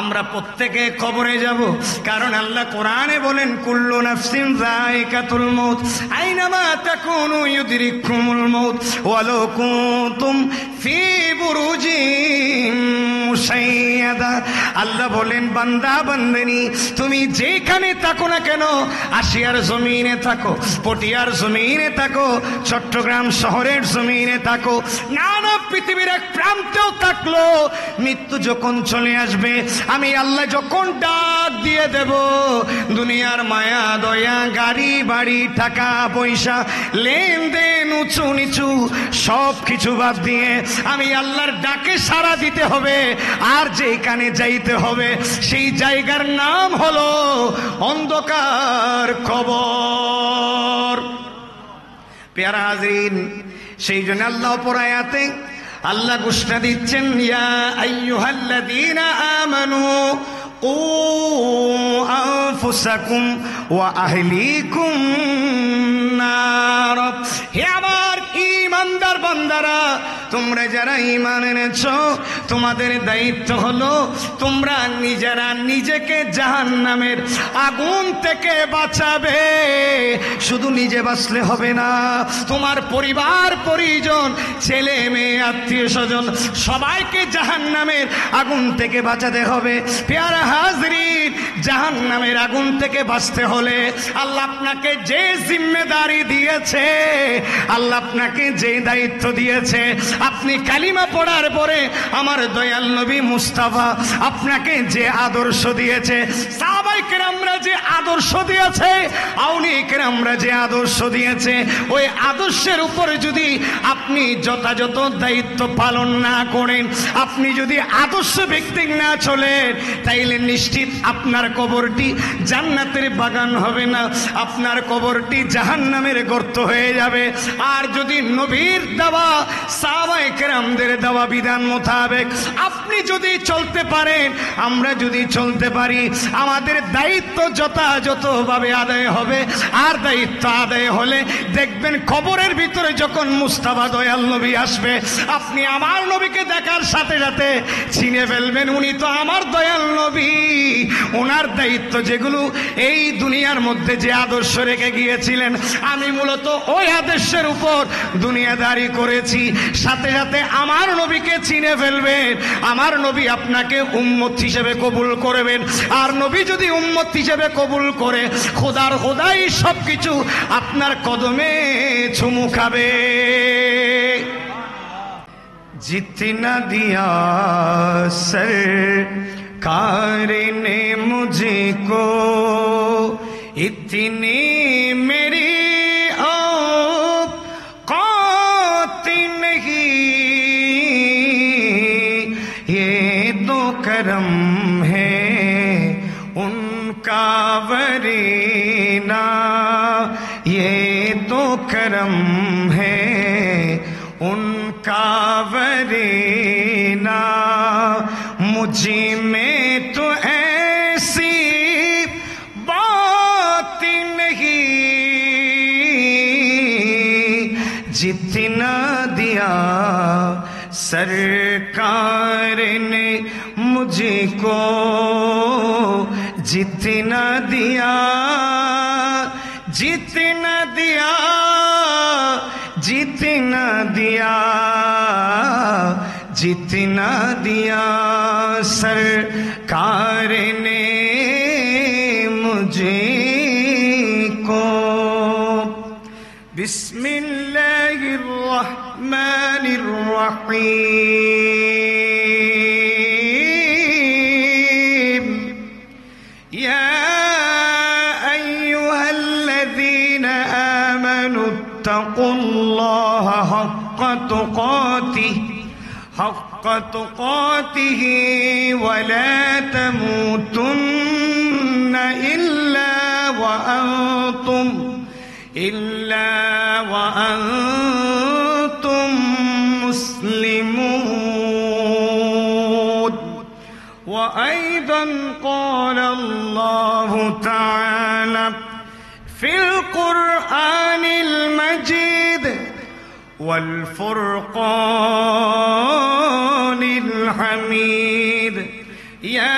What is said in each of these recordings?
আমরা প্রত্যেকে কবরে যাব, কারণ আল্লাহ কোরআনে বলেন কুল্লু নাফসিন যায়িকাতুল মউত আইনামা তাকুনু ইউদরিকুমুল মউত ওয়ালাউ কুনতুম ফি বুরুজিন মুশাইয়াদা। আল্লাহ বলেন বান্দা বান্দিনী, তুমি যেখানে থাকো না কেন, আসিয়ার জমিনে থাকো, পটিয়ার জমিনে থাকো, চট্টগ্রাম শহরের জমিনে থাকো, নানা পৃথিবীর এক প্রান্তেও থাকলো, মৃত্যু যখন চলে আসবে, আমি আল্লাহ যখন ডাক দিয়ে দেব, দুনিয়ার মায়া দয়া গাড়ি বাড়ি টাকা পয়সা লেনদেন উঁচু নিচু সব কিছু বাদ দিয়ে আমি আল্লাহর ডাকে সাড়া দিতে হবে। আর যেখানে যাইতে হবে সেই জায়গার নাম হলো অন্ধকার কবর। প্যারা হাজরিন, সেই জন্য আল্লাহ অপর আয়াতে আল্লাহ ঘোষণা দিচ্ছেন, ইয়া আইয়ুহাল্লাযীনা আমানু কু আনফুসাকুম ওয়া আহলিকুম নার। হে আমার ঈমানদার বান্দারা, তোমরা যারা ঈমান এনেছো, তোমাদের দায়িত্ব হলো তোমরা নিজেরা নিজেকে জাহান্নামের আগুন থেকে বাঁচাবে। শুধু নিজে বাঁচলে হবে না, তোমার পরিবার পরিজন ছেলে মেয়ে আত্মীয় স্বজন সবাইকে জাহান্নামের আগুন থেকে বাঁচাতে হবে। পেয়ারা হাজরিন, জাহান্নামের আগুন থেকে বাঁচতে হলে আল্লাহ আপনাকে যে জিম্মেদারি দিয়েছে, আল্লাহ আপনাকে যে দায়িত্ব দিয়েছে, আপনি কালিমা পড়ার পরে আমার দয়াল নবী মুস্তাফা আপনাকে যে আদর্শ দিয়েছে, সাহাবায়ে কেরামরা যে আদর্শ দিয়েছে, আউলিয়া কেরামরা যে আদর্শ দিয়েছে, ওই আদর্শের উপরে যদি আপনি যথাযথ দায়িত্ব পালন না করেন, আপনি যদি আদর্শ ভিত্তিক না চলেন, তাইলে নিশ্চিত আপনার কবরটি জান্নাতের বাগান হবে না, আপনার কবরটি জাহান্নামের গর্ত হয়ে যাবে। আর যদি নবীর দেওয়া সাহাবায়ে কেরামদের দেওয়া বিধান মোতাবেক আপনি যদি চলতে পারেন, আমরা যদি চলতে পারি, আমাদের দায়িত্ব যথাযথভাবে আদায় হবে। আর দায়িত্ব আদায় হলে দেখবেন কবরের ভিতরে যখন মুস্তাফা দয়াল নবী আসবে, আপনি আমার নবীকে দেখার সাথে সাথে চিনে ফেলবেন, উনি তো আমার দয়াল নবী। ওনার দায়িত্ব যেগুলো এই দুনিয়ার মধ্যে যে আদর্শ রেখে গিয়েছিলেন, আমি মূলত ওই আদর্শের উপর দুনিয়াদারি করেছি। সাথে সাথে আমার নবীকে চিনে ফেলবেন, আমার নবী আপনাকে উম্মত হিসেবে কবুল করবেন। আর নবী যদি উম্মত হিসেবে কবুল করে, খোদার খোদাই সবকিছু আপনার কদমে চুমু খাবে। জিतना दिया सरकार ने मुझको, इतनी मेरी औकात नहीं, ये तो करम है उनका वरीना, ये तो करम है उनका वरीना, मुझे में तो ऐसी बात नहीं, जितना दिया सरकार ने मुझको, जितना दिया, जितना दिया, जितना दिया, जितना दिया सरकार ने मुझको। बिस्मिल्लाहिर्रहमानिर्रहीम। या अय्युहल्लज़ीना आमनु इत्तक़ुल्लाह हक़्क़ तुक़ातिही वला तमूतुन्न इल्ला व अंतुम मुस्लिमून। व अय्दन क़ाल अल्लाहु तआला फिल क़ुरआनिल मजीद वल फुरक़ानिल हमीद। या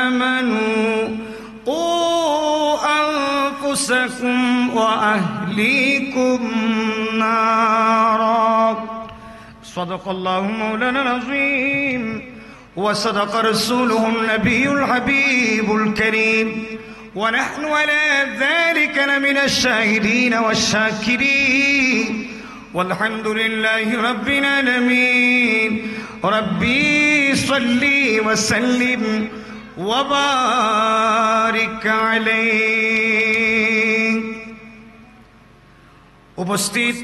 آمنوا قوا أنفسكم وأهليكم نارا صدق الله مولانا العظيم وصدق رسوله النبي الحبيب الكريم ونحن على ذلك لمن الشاهدين والشاكرين والحمد لله رب العالمين ربي صل وسلم وبارك عليه উপস্থিত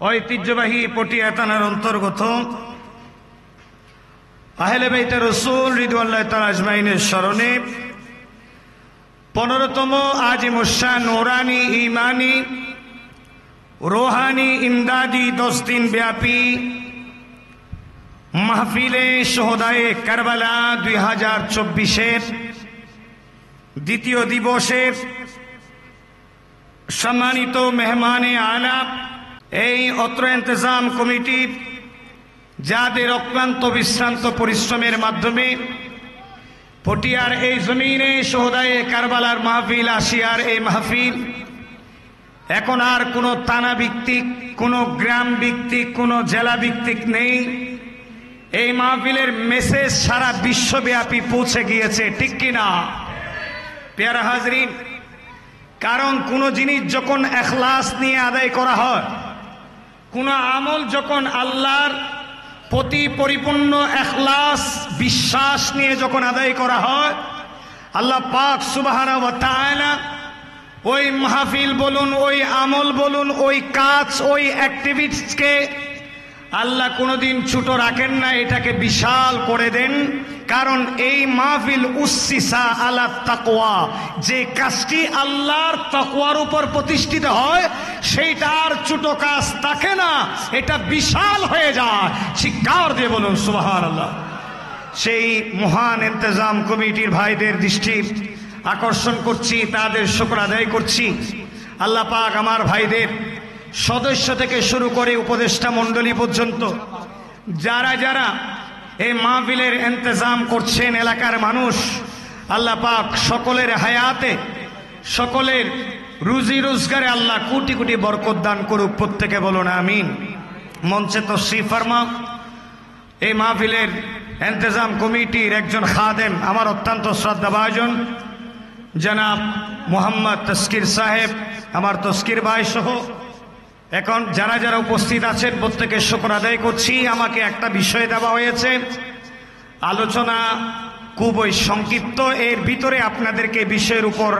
ঐতিহ্যবাহী পটিয়া থানার অন্তর্গত আহলে বাইতে রাসূল রিদওয়ানুল্লাহি তাআলা আজমাইনের স্মরণে 15তম আজিমুশান নূরানী ঈমানী রোহানি ইমদাদি 10 দিন ব্যাপী মাহফিলে শোহাদায়ে কারবালা 2024-এর দ্বিতীয় দিবসের সম্মানিত মেহমানে আলা এই অত্র ইন্তজাম কমিটির যাদের অক্লান্ত বিশ্রান্ত পরিশ্রমের মাধ্যমে পটিয়ার এই জমিনে শোহাদায়ে কারবালার মাহফিল আসিয়ার এই মাহফিল এখন আর কোনো থানা ভিত্তিক, কোনো গ্রাম ভিত্তিক, কোনো জেলা ভিত্তিক নেই। এই মাহফিলের মেসেজ সারা বিশ্বব্যাপী পৌঁছে গিয়েছে, ঠিক কিনা পেয়ারা হাজরিন? কারণ কোনো জিনিস যখন ইখলাস নিয়ে আদায় করা হয়, কোনো আমল যখন আল্লাহর প্রতি পরিপূর্ণ ইখলাস বিশ্বাস নিয়ে যখন আদায় করা হয়, আল্লাহ পাক সুবহানাহু ওয়া তাআলা ওই মাহফিল বলুন, ওই আমল বলুন, ওই কাজ, ওই অ্যাক্টিভিটিসকে আল্লাহ কোনোদিন ছোট রাখেন না, এটাকে বিশাল করে দেন। কারণ এই মাহফিল উসসিসা আলা তাকওয়া, যে কাজটি আল্লাহর তাকওয়ার উপর প্রতিষ্ঠিত হয় সেইটা আর ছোট কাজ থাকে না, এটা বিশাল হয়ে যায়। চিৎকার দিয়ে বলুন সুবহানাল্লাহ। সেই মহান ইন্তজাম কমিটির ভাইদের দৃষ্টি আকর্ষণ করছি, তাদের শুকর আদায় করছি। আল্লাহ পাক আমার ভাইদের সদস্য থেকে শুরু করে উপদেষ্টা মণ্ডলী পর্যন্ত যারা যারা এই মাহফিলের ইন্তজাম করছেন, এলাকার মানুষ, আল্লাহ পাক সকলের হায়াতে, সকলের রুজি রোজগারে আল্লাহ কোটি কোটি বরকত দান করুক। প্রত্যেকে বলুন আমিন। মঞ্চে তশরিফ ফরমা এই মাহফিলের ইন্তজাম কমিটির একজন খাদেম, আমার অত্যন্ত শ্রদ্ধাভাজন জনাব মোহাম্মদ তস্কির সাহেব, আমার তস্কির ভাই সহ এখন যারা যারা উপস্থিত আছেন প্রত্যেকের শুকর আদায় করছি। আমাকে একটা বিষয় দেওয়া হয়েছে, আলোচনা খুবই সংক্ষিপ্ত, এর ভিতরে আপনাদেরকে বিষয়ের উপর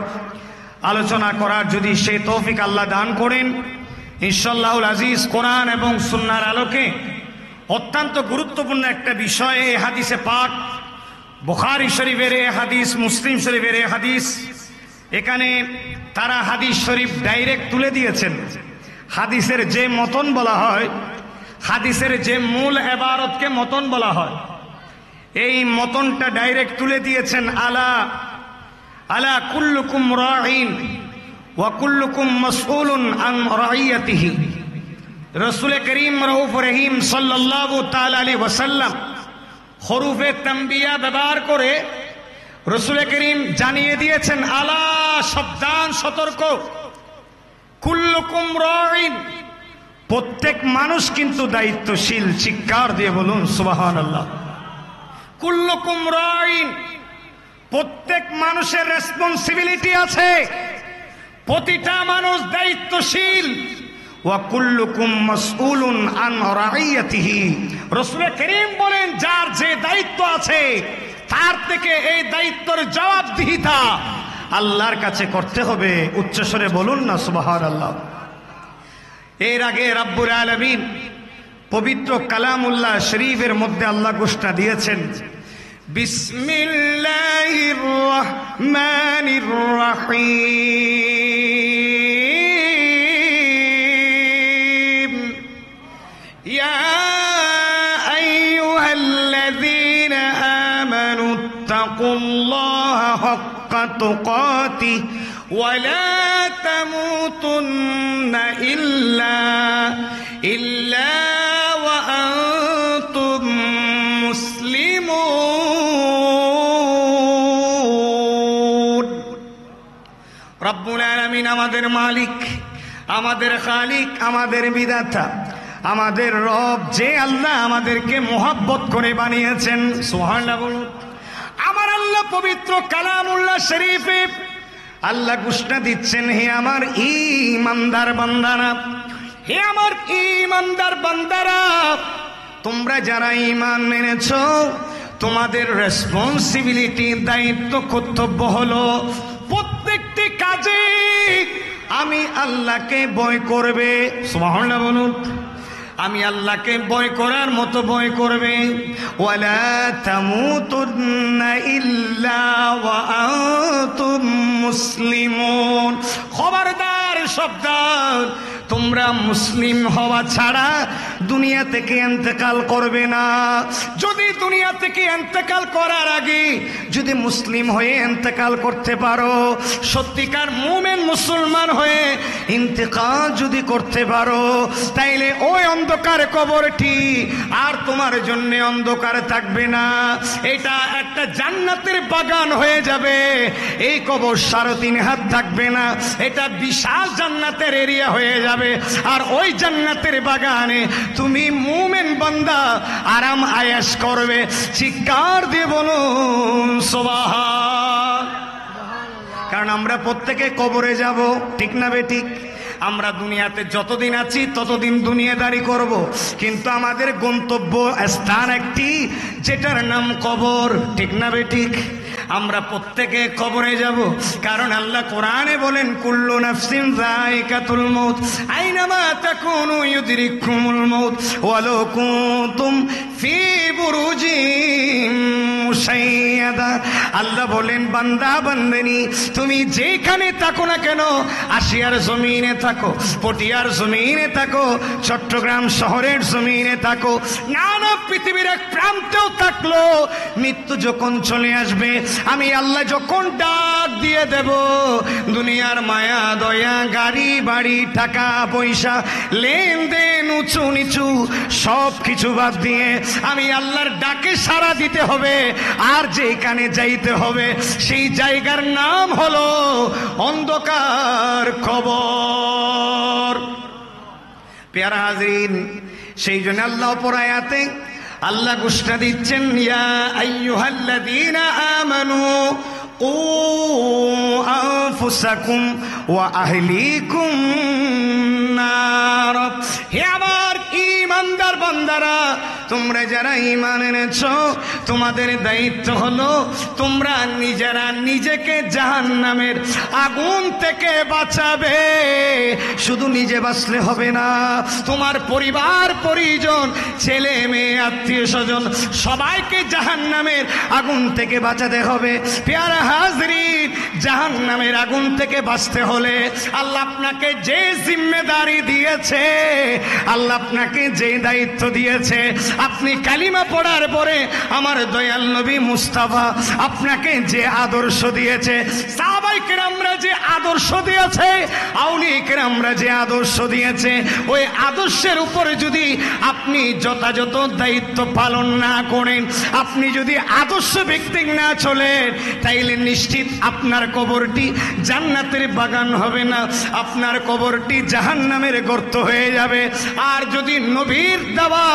আলোচনা করার যদি সেই তৌফিক আল্লাহ দান করেন, ইনশাআল্লাহুল আজিজ কোরআন এবং সুন্নাহর আলোকে অত্যন্ত গুরুত্বপূর্ণ একটা বিষয়। এই হাদিসে পাক, বুখারী শরীফের এই হাদিস, মুসলিম শরীফের এই হাদিস, এখানে তারা হাদিস শরীফ ডাইরেক্ট তুলে দিয়েছেন। হাদিসের যে মতন বলা হয়, হাদিসের যে মূল ইবারতকে মতন বলা হয়, এই মতনটা ডাইরেক্ট তুলে দিয়েছেন। আলা আলা কুল্লুকুম রাঈন ওয়া কুল্লুকুম মাসউলুন আন রাইয়াতিহি। রাসূল করিম রউফ রহিম সাল্লাল্লাহু তাআলা আলাইহি ওয়াসাল্লাম হরুফে তানবিয়া ব্যবহার করে রাসূল করিম জানিয়ে দিয়েছেন, আলা সাবধান, সতর্ক, কুল্লুকুম রাঈন, প্রত্যেক মানুষ কিন্তু দায়িত্বশীল। চিৎকার দিয়ে বলুন সুবহানাল্লাহ। কুল্লুকুম রাঈন, প্রত্যেক মানুষের রেসপন্সিবিলিটি আছে, প্রতিটা মানুষ দায়িত্বশীল। ওয়া কুল্লুকুম মাসউলুন আন রাইয়াতিহি, রাসূল করিম বলেন যার যে দায়িত্ব আছে তার থেকে এই দায়িত্বের জবাবদিহিতা আল্লাহর কাছে করতে হবে। উচ্চস্বরে বলুন না সুবহানাল্লাহ। এর আগে রব্বুল আলামিন পবিত্র কালামুল্লাহ শরীফের মধ্যে আল্লাহ ঘোষণা দিয়েছেন, বিসমিল্লাহির রহমানির রহিম, ইয়া আইয়ুহাল্লাযীনা আমানুত্তাকুল্লাহা হাক্কা তুকাতিহি ওয়া লা তামুতুন্না ইল্লা ওয়া আনতুম মুসলিমুন। রব্বুল আলামিন আমাদের মালিক, আমাদের খালিক, আমাদের বিধাতা, আমাদের রব, যে আল্লাহ আমাদেরকে মোহাব্বত করে বানিয়েছেন। সুবহানাল্লাহ বলুন। আমার আল্লাহ পবিত্র কালামুল্লাহ শরীফে আল্লাহ ঘোষণা দিচ্ছেন, হে আমার ঈমানদার বান্দারা, হে আমার ঈমানদার বান্দারা, তোমরা যারা ঈমান এনেছো, তোমাদের রেসপন্সিবিলিটি, দায়িত্ব, কর্তব্য হলো প্রত্যেকটি কাজে আমি আল্লাহকে ভয় করবে। সুবহানাল্লাহ বলুন। আমি আল্লাহকে ভয় করার মতো ভয় করবে। ওয়ালা তামুতুন্না ইল্লা ওয়া আনতুম মুসলিমুন। খবরদার, সাবধান, তোমরা মুসলিম হওয়া ছাড়া দুনিয়া থেকে ইন্তেকাল করবে না। যদি দুনিয়া থেকে ইন্তেকাল করার আগে যদি মুসলিম হয়ে ইন্তেকাল করতে পারো, সত্যিকার মুমিন মুসলমান হয়ে ইন্তেকাল যদি করতে পারো, তাইলে ওই অন্ধকার কবরটি আর তোমার জন্য অন্ধকার থাকবে না। এটা একটা জান্নাতের বাগান হয়ে যাবে। এই কবর 3.5 হাত থাকবে না, এটা বিশাল জান্নাতের এরিয়া হয়ে যাবে। আর ওই জান্নাতের বাগানে তুমি মুমিন বান্দা আরাম আয়েশ করবে। চিৎকার দিয়ে বলুন সুবহান। কারণ আমরা প্রত্যেকে কবরে যাব, ঠিক না বেঠিক? আমরা দুনিয়াতে যতদিন আছি ততদিন দুনিয়াদারি করব, কিন্তু আমাদের গন্তব্য স্থান একটি, যেটার নাম কবর, ঠিক না বেঠিক? আমরা প্রত্যেকে কবরে যাব। কারণ আল্লাহ কোরআনে বলেন, কুল্লু নাফসিন যায়িকাতুল মউত আইনামা তাকুনু ইউদরিকুমুল মউত ওয়ালাউ কুনতুম ফি বুরুজিন মুশাইয়াদা। আল্লাহ বলেন, বান্দা বান্দিনী, তুমি যেখানে থাকো না কেন, আশিয়ার জমিনে থাকো, পটিয়ার জমিনে থাকো, চট্টগ্রাম শহরের জমিনে থাকো, নানা পৃথিবীর এক প্রান্তেও থাকলো, মৃত্যু যখন চলে আসবে, আমি আল্লাহ যখন ডাক দিয়ে দেব, দুনিয়ার মায়া দয়া, গাড়ি বাড়ি, টাকা পয়সা, লেনদেন, উঁচু নিচু সব কিছু বাদ দিয়ে আমি আল্লাহর ডাকে সাড়া দিতে হবে। আর যেখানে যাইতে হবে সেই জায়গার নাম হলো অন্ধকার কবর। প্যারা হাজরিন, সেই জন্য আল্লাহ অপর আয়াতে আল্লাহ ঘোষণা দিচ্ছেন, ইয়া আইয়ুহাল্লাযীনা আমানু কু আনফুসাকুম ওয়া আহলিকুম নার। হে আমার ঈমানদার বান্দারা, তোমরা যারা ঈমান এনেছো, তোমাদের দায়িত্ব হলো তোমরা নিজেরা নিজেকে জাহান্নামের আগুন থেকে বাঁচাবে। শুধু নিজে বাঁচলে হবে না, তোমার পরিবার পরিজন, ছেলে মেয়ে, আত্মীয় স্বজন সবাইকে জাহান্নামের আগুন থেকে বাঁচাতে হবে। প্যারা হাজরিন, জাহান্নামের আগুন থেকে বাঁচতে হলে আল্লাহ আপনাকে যে জিম্মেদারি দিয়েছে, আল্লাহ আপনাকে যে দায়িত্ব দিয়েছে, আপনি কালিমা পড়ার পরে আমার দয়াল নবী মুস্তাফা আপনাকে যে আদর্শ দিয়েছে, সাহাবায়ে কেরামরা যে আদর্শ দিয়েছে, আউলিয়া কেরামরা যে আদর্শ দিয়েছে, ওই আদর্শের উপরে যদি আপনি যথাযথ দায়িত্ব পালন না করেন, আপনি যদি আদর্শ ভিত্তিক না চলেন, তাইলে নিশ্চিত আপনার কবরটি জান্নাতের বাগান হবে না, আপনার কবরটি জাহান্নামের গর্ত হয়ে যাবে। আর যদি নবীর দেওয়া,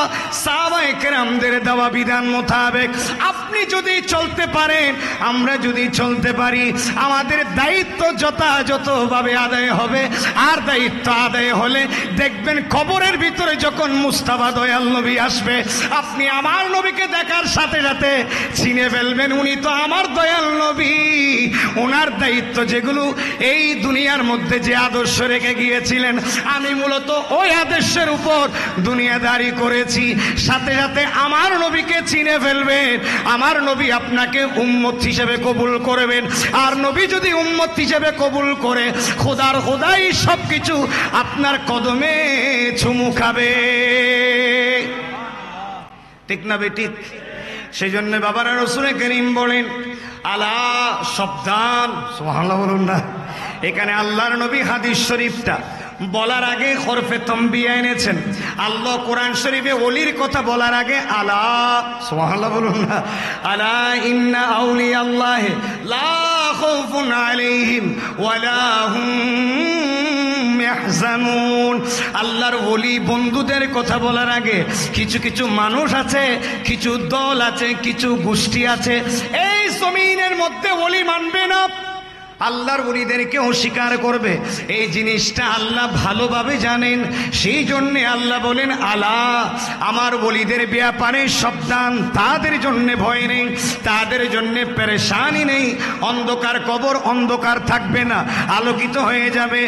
সাহাবায়ে কেরামদের দেওয়া বিধান মোতাবেক আপনি যদি চলতে পারেন, আমরা যদি চলতে পারি, আমাদের দায়িত্ব যথাযথভাবে আদায় হবে। আর দায়িত্ব আদায় হলে দেখবেন কবরের ভিতরে যখন মুস্তাফা দয়াল নবী আসবে, আপনি আমার নবীকে দেখার সাথে সাথে চিনে ফেলবেন, উনি তো আমার দয়াল নবী। ওনার দায়িত্ব যেগুলো এই দুনিয়ার মধ্যে যে আদর্শ রেখে গিয়েছিলেন, আমি মূলত ওই আদর্শের উপর দুনিয়াদারি করেছি। সাথে সাথে আমার নবীকে চিনে ফেলবেন, আমার নবী আপনাকে উম্মত হিসেবে কবুল করবেন। আর নবী যদি উম্মত হিসেবে কবুল করে, খোদার খোদাই সবকিছু আপনার কদমে চুমু খাবে, ঠিক না বেঠিক? সেই জন্য বাবারা রাসূল করিম বলেন, আলা সাবধান, সুবহানাল্লাহ বলুন না। এখানে আল্লাহর নবী হাদিস শরীফটা বলার আগে হরফে তম্বিয়া এনেছেন। আল্লাহ কোরআন শরীফে ওলির কথা বলার আগে আলা, সুবহানাল্লাহ বলুন না, আলা ইন্না আউলিয়া আল্লাহি লা খাউফুন আলাইহিম ওয়ালা হুম ইয়াহজানুন। আল্লাহর ওলি বন্ধুদের কথা বলার আগে কিছু কিছু মানুষ আছে, কিছু দল আছে, কিছু গোষ্ঠী আছে, এই জমিনের মধ্যে ওলি মানবে না, আল্লাহর ওলিদেরকে অস্বীকার করবে। এই জিনিসটা আল্লাহ ভালোভাবে জানেন, সেই জন্যে আল্লাহ বলেন আলা, আমার ওলিদের ব্যাপারে সাবধান, তাদের জন্য ভয় নেই, তাদের জন্য পেরেশানি নেই। অন্ধকার কবর অন্ধকার থাকবে না, আলোকিত হয়ে যাবে।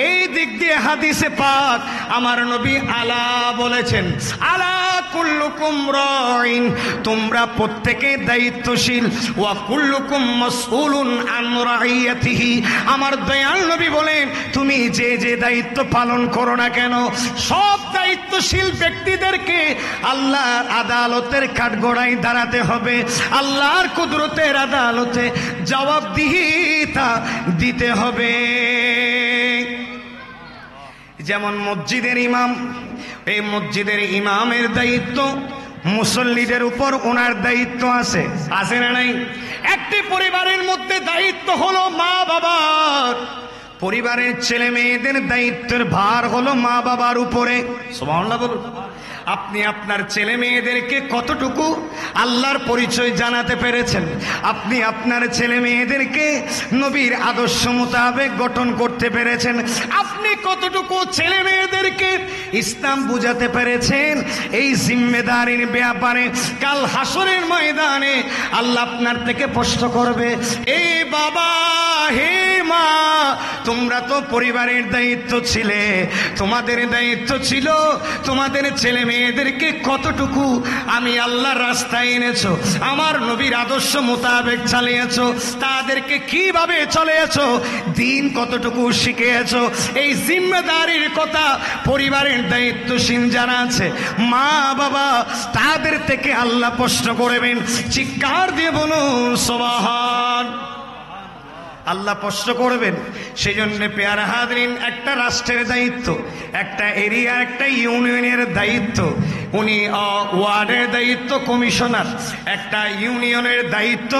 এই দিক দিয়ে হাদিসে পাক আমার নবী আলা বলেছেন, আলা কুল্লুকুম রাইন, তোমরা প্রত্যেকে দায়িত্বশীল, ওয়া কুল্লুকুম মাসউলুন আন রাইয়াতি। আমার দয়াল নবী বলেন, তুমি যে যে দায়িত্ব পালন করো না কেন, সব দায়িত্বশীল ব্যক্তিদেরকে আল্লাহর আদালতের কাঠগড়ায় দাঁড়াতে হবে, আল্লাহর কুদরতের আদালতে জবাবদিহিতা দিতে হবে। যেমন মসজিদের ইমাম, এই মসজিদের ইমামের দায়িত্ব মুসল্লিদের উপর ওনার দায়িত্ব আছে, আছে না নাই? একটি পরিবারের মধ্যে দায়িত্ব হলো মা বাবার, পরিবারের ছেলে মেয়েদের দায়িত্বের ভার হলো মা বাবার উপরে। সুবহানাল্লাহ বলুন। আপনি আপনার ছেলে মেয়েদেরকে কতটুকু আল্লাহর পরিচয় জানাতে পেরেছেন? আপনি আপনার ছেলে মেয়েদেরকে নবীর আদর্শ মোতাবেক গঠন করতে পেরেছেন? আপনি কতটুকু ছেলে মেয়েদেরকে ইসলাম বুঝাতে পেরেছেন? এই জিম্মেদারির ব্যাপারে কাল হাসরের ময়দানে আল্লাহ আপনার থেকে প্রশ্ন করবে, এই বাবা, হে মা, তোমরা তো পরিবারের দায়িত্ব ছিলে, তোমাদের দায়িত্ব ছিল তোমাদের ছেলে মেয়েদেরকে কতটুকু আমি আল্লাহর রাস্তায় এনেছো, আমার নবীর আদর্শ মোতাবেক চালিয়েছো, তাদেরকে কিভাবে চলেছো, দিন কতটুকু শিখিয়েছো। এই জিম্মেদারির কথা পরিবারের দায়িত্বশীল যারা আছে, মা বাবা, তাদের থেকে আল্লাহ প্রশ্ন করবেন। চিৎকার দিয়ে বলুন সুবহান। আল্লাহ প্রশ্ন করবেন। সেই জন্য পেয়ারা হাজরিন, একটা রাষ্ট্রের দায়িত্ব, একটা এরিয়া, একটা ইউনিয়নের দায়িত্ব, উনি ওয়ার্ডের দায়িত্ব কমিশনার, একটা ইউনিয়নের দায়িত্ব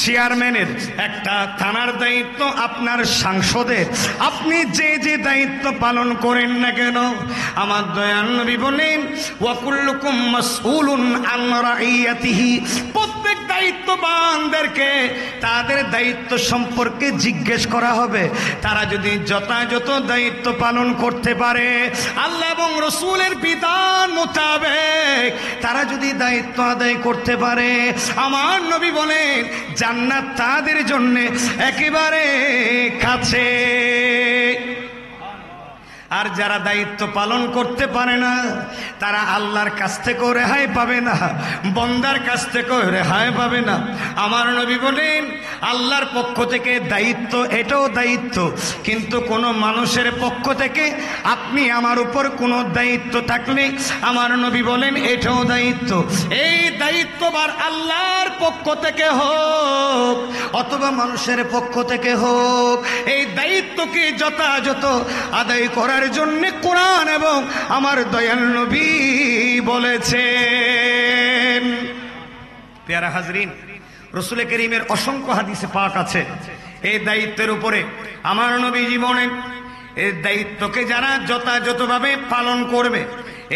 চেয়ারম্যানের, একটা থানার দায়িত্ব আপনার সাংসদের। আপনি যে যে দায়িত্ব পালন করেন না কেন, আমার দয়াল নবী বলেন, ওয়া কুল্লুকুম মাসউলুন আন রাইয়াতিহি, প্রত্যেক দায়িত্ববানদেরকে তাদের দায়িত্ব সম্পর্কে জিজ্ঞেস করা হবে। তারা যদি যথাযথ দায়িত্ব পালন করতে পারে, আল্লাহ এবং রসুলের বিধান মোতাবেক তারা যদি দায়িত্ব আদায় করতে পারে, আমার নবী বলেন জান্নাত তাদের জন্য একেবারে কাছে। আর যারা দায়িত্ব পালন করতে পারে না, তারা আল্লাহর কাছ থেকেও রেহাই পাবে না, বন্দার কাছ থেকেও রেহাই পাবে না। আমার নবী বলেন আল্লাহর পক্ষ থেকে দায়িত্ব, এটাও দায়িত্ব, কিন্তু কোনো মানুষের পক্ষ থেকে আপনি আমার উপর কোনো দায়িত্ব থাকলে আমার নবী বলেন এটাও দায়িত্ব। এই দায়িত্ববার আল্লাহর পক্ষ থেকে হোক অথবা মানুষের পক্ষ থেকে হোক, এই দায়িত্বকে যথাযথ আদায় করার জন্য কোরআন এবং আমার দয়াল নবী বলেছেন। পেয়ারা হাজরিন, রসুল করিমের অসংখ্য হাদিসে পাক আছে এই দায়িত্বের উপরে। আমার নবী জীবনে এই দায়িত্বকে যারা যথাযথভাবে পালন করবে,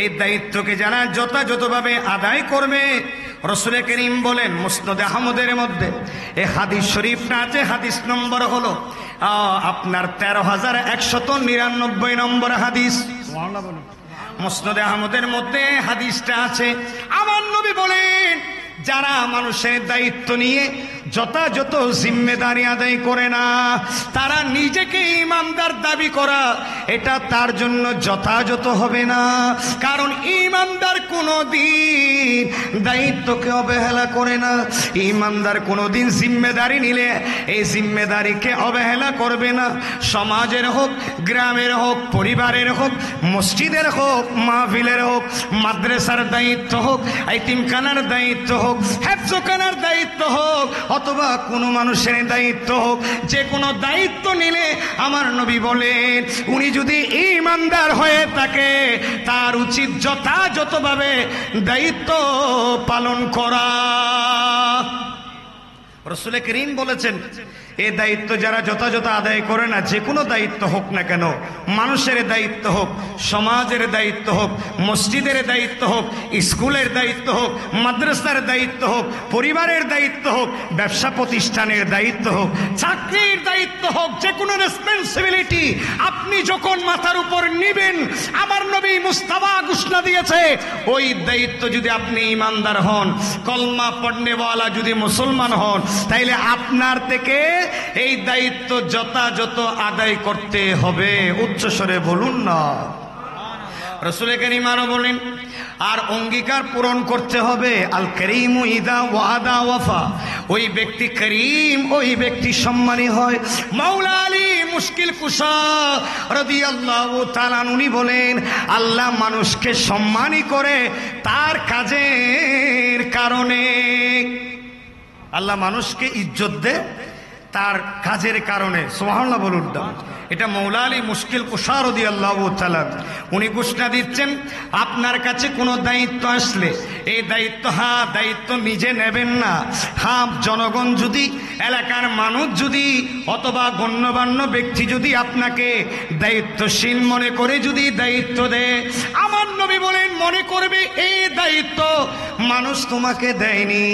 এই দায়িত্বকে যারা যথাযথভাবে আদায় করবে, রসুল করিম বলেন, মুসনাদে আহমদের মধ্যে এই হাদিস শরীফটা আছে, হাদিস নম্বর হলো আপনার 13,199 নম্বর হাদিস। মুসনাদে আহমদের মধ্যে হাদিসটা আছে। আমার নবী বলেন, যারা মানুষের দায়িত্ব নিয়ে যথাযথ জিম্মেদারি আদায় করে না, তারা নিজেকে ইমানদার দাবি করা, এটা তার জন্য যথাযথ হবে না। কারণ ইমানদার কোনোদিন দায়িত্বকে অবহেলা করে না, ইমানদার কোনোদিন জিম্মেদারি নিলে এই জিম্মেদারিকে অবহেলা করবে না। সমাজের হোক, গ্রামের হোক, পরিবারের হোক, মসজিদের হোক, মাহফিলের হোক, মাদ্রাসার দায়িত্ব হোক, এতিমখানার দায়িত্ব হোক, হোক, হেফজখানার দায়িত্ব হোক, অথবা কোনো মানুষের দায়িত্ব হোক, যে কোনো দায়িত্ব নিলে আমার নবী বলেন উনি যদি ঈমানদার হয়ে থাকে তার উচিত যথাযথভাবে দায়িত্ব পালন করা। রাসূল করিম বলেছেন এই দায়িত্ব যারা যথাযথ আদায় করে না, যে কোনো দায়িত্ব হোক না কেন, মানুষের দায়িত্ব হোক, সমাজের দায়িত্ব হোক, মসজিদের দায়িত্ব হোক, স্কুলের দায়িত্ব হোক, মাদ্রাসার দায়িত্ব হোক, পরিবারের দায়িত্ব হোক, ব্যবসা প্রতিষ্ঠানের দায়িত্ব হোক, চাকরির দায়িত্ব হোক, যে কোনো রেসপন্সিবিলিটি আপনি যখন মাথার উপর নিবেন, আমার নবী মুস্তাফা ঘোষণা দিয়েছে ওই দায়িত্ব যদি আপনি ঈমানদার হন, কলমা পড়নেওয়ালা যদি মুসলমান হন, তাইলে আপনার থেকে এই দায়িত্ব যথাযথ আদায় করতে হবে। উচ্চস্বরে বলুন না। রাসূল করিম আরো বলেন আর অঙ্গীকার পূরণ করতে হবে। আল করিমু ইদা ওয়াদা ওয়াফা, ওই ব্যক্তি করিম, ওই ব্যক্তি সম্মানী হয়। মাওলা আলী মুশকিল কুশা রাদিয়াল্লাহু তাআলা উনি বলেন আল্লাহ মানুষকে সম্মানী করে তার কাজের কারণে। আল্লাহ মানুষকে ইজ্জত দেয় তার কাজের কারণে। সুবহানাল্লাহ বলুন। এটা মাওলা আলী মুশকিল কুশা রাদিয়াল্লাহু তাআলা উনি ঘোষণা দিচ্ছেন আপনার কাছে কোনো দায়িত্ব আসলে এই দায়িত্ব, দায়িত্ব নিজে নেবেন না, জনগণ যদি, এলাকার মানুষ যদি, অথবা গণ্যমান্য ব্যক্তি যদি আপনাকে দায়িত্বশীল মনে করে যদি দায়িত্ব দেয়, আমার নবী বলেন মনে করবে এই দায়িত্ব মানুষ তোমাকে দেয়নি,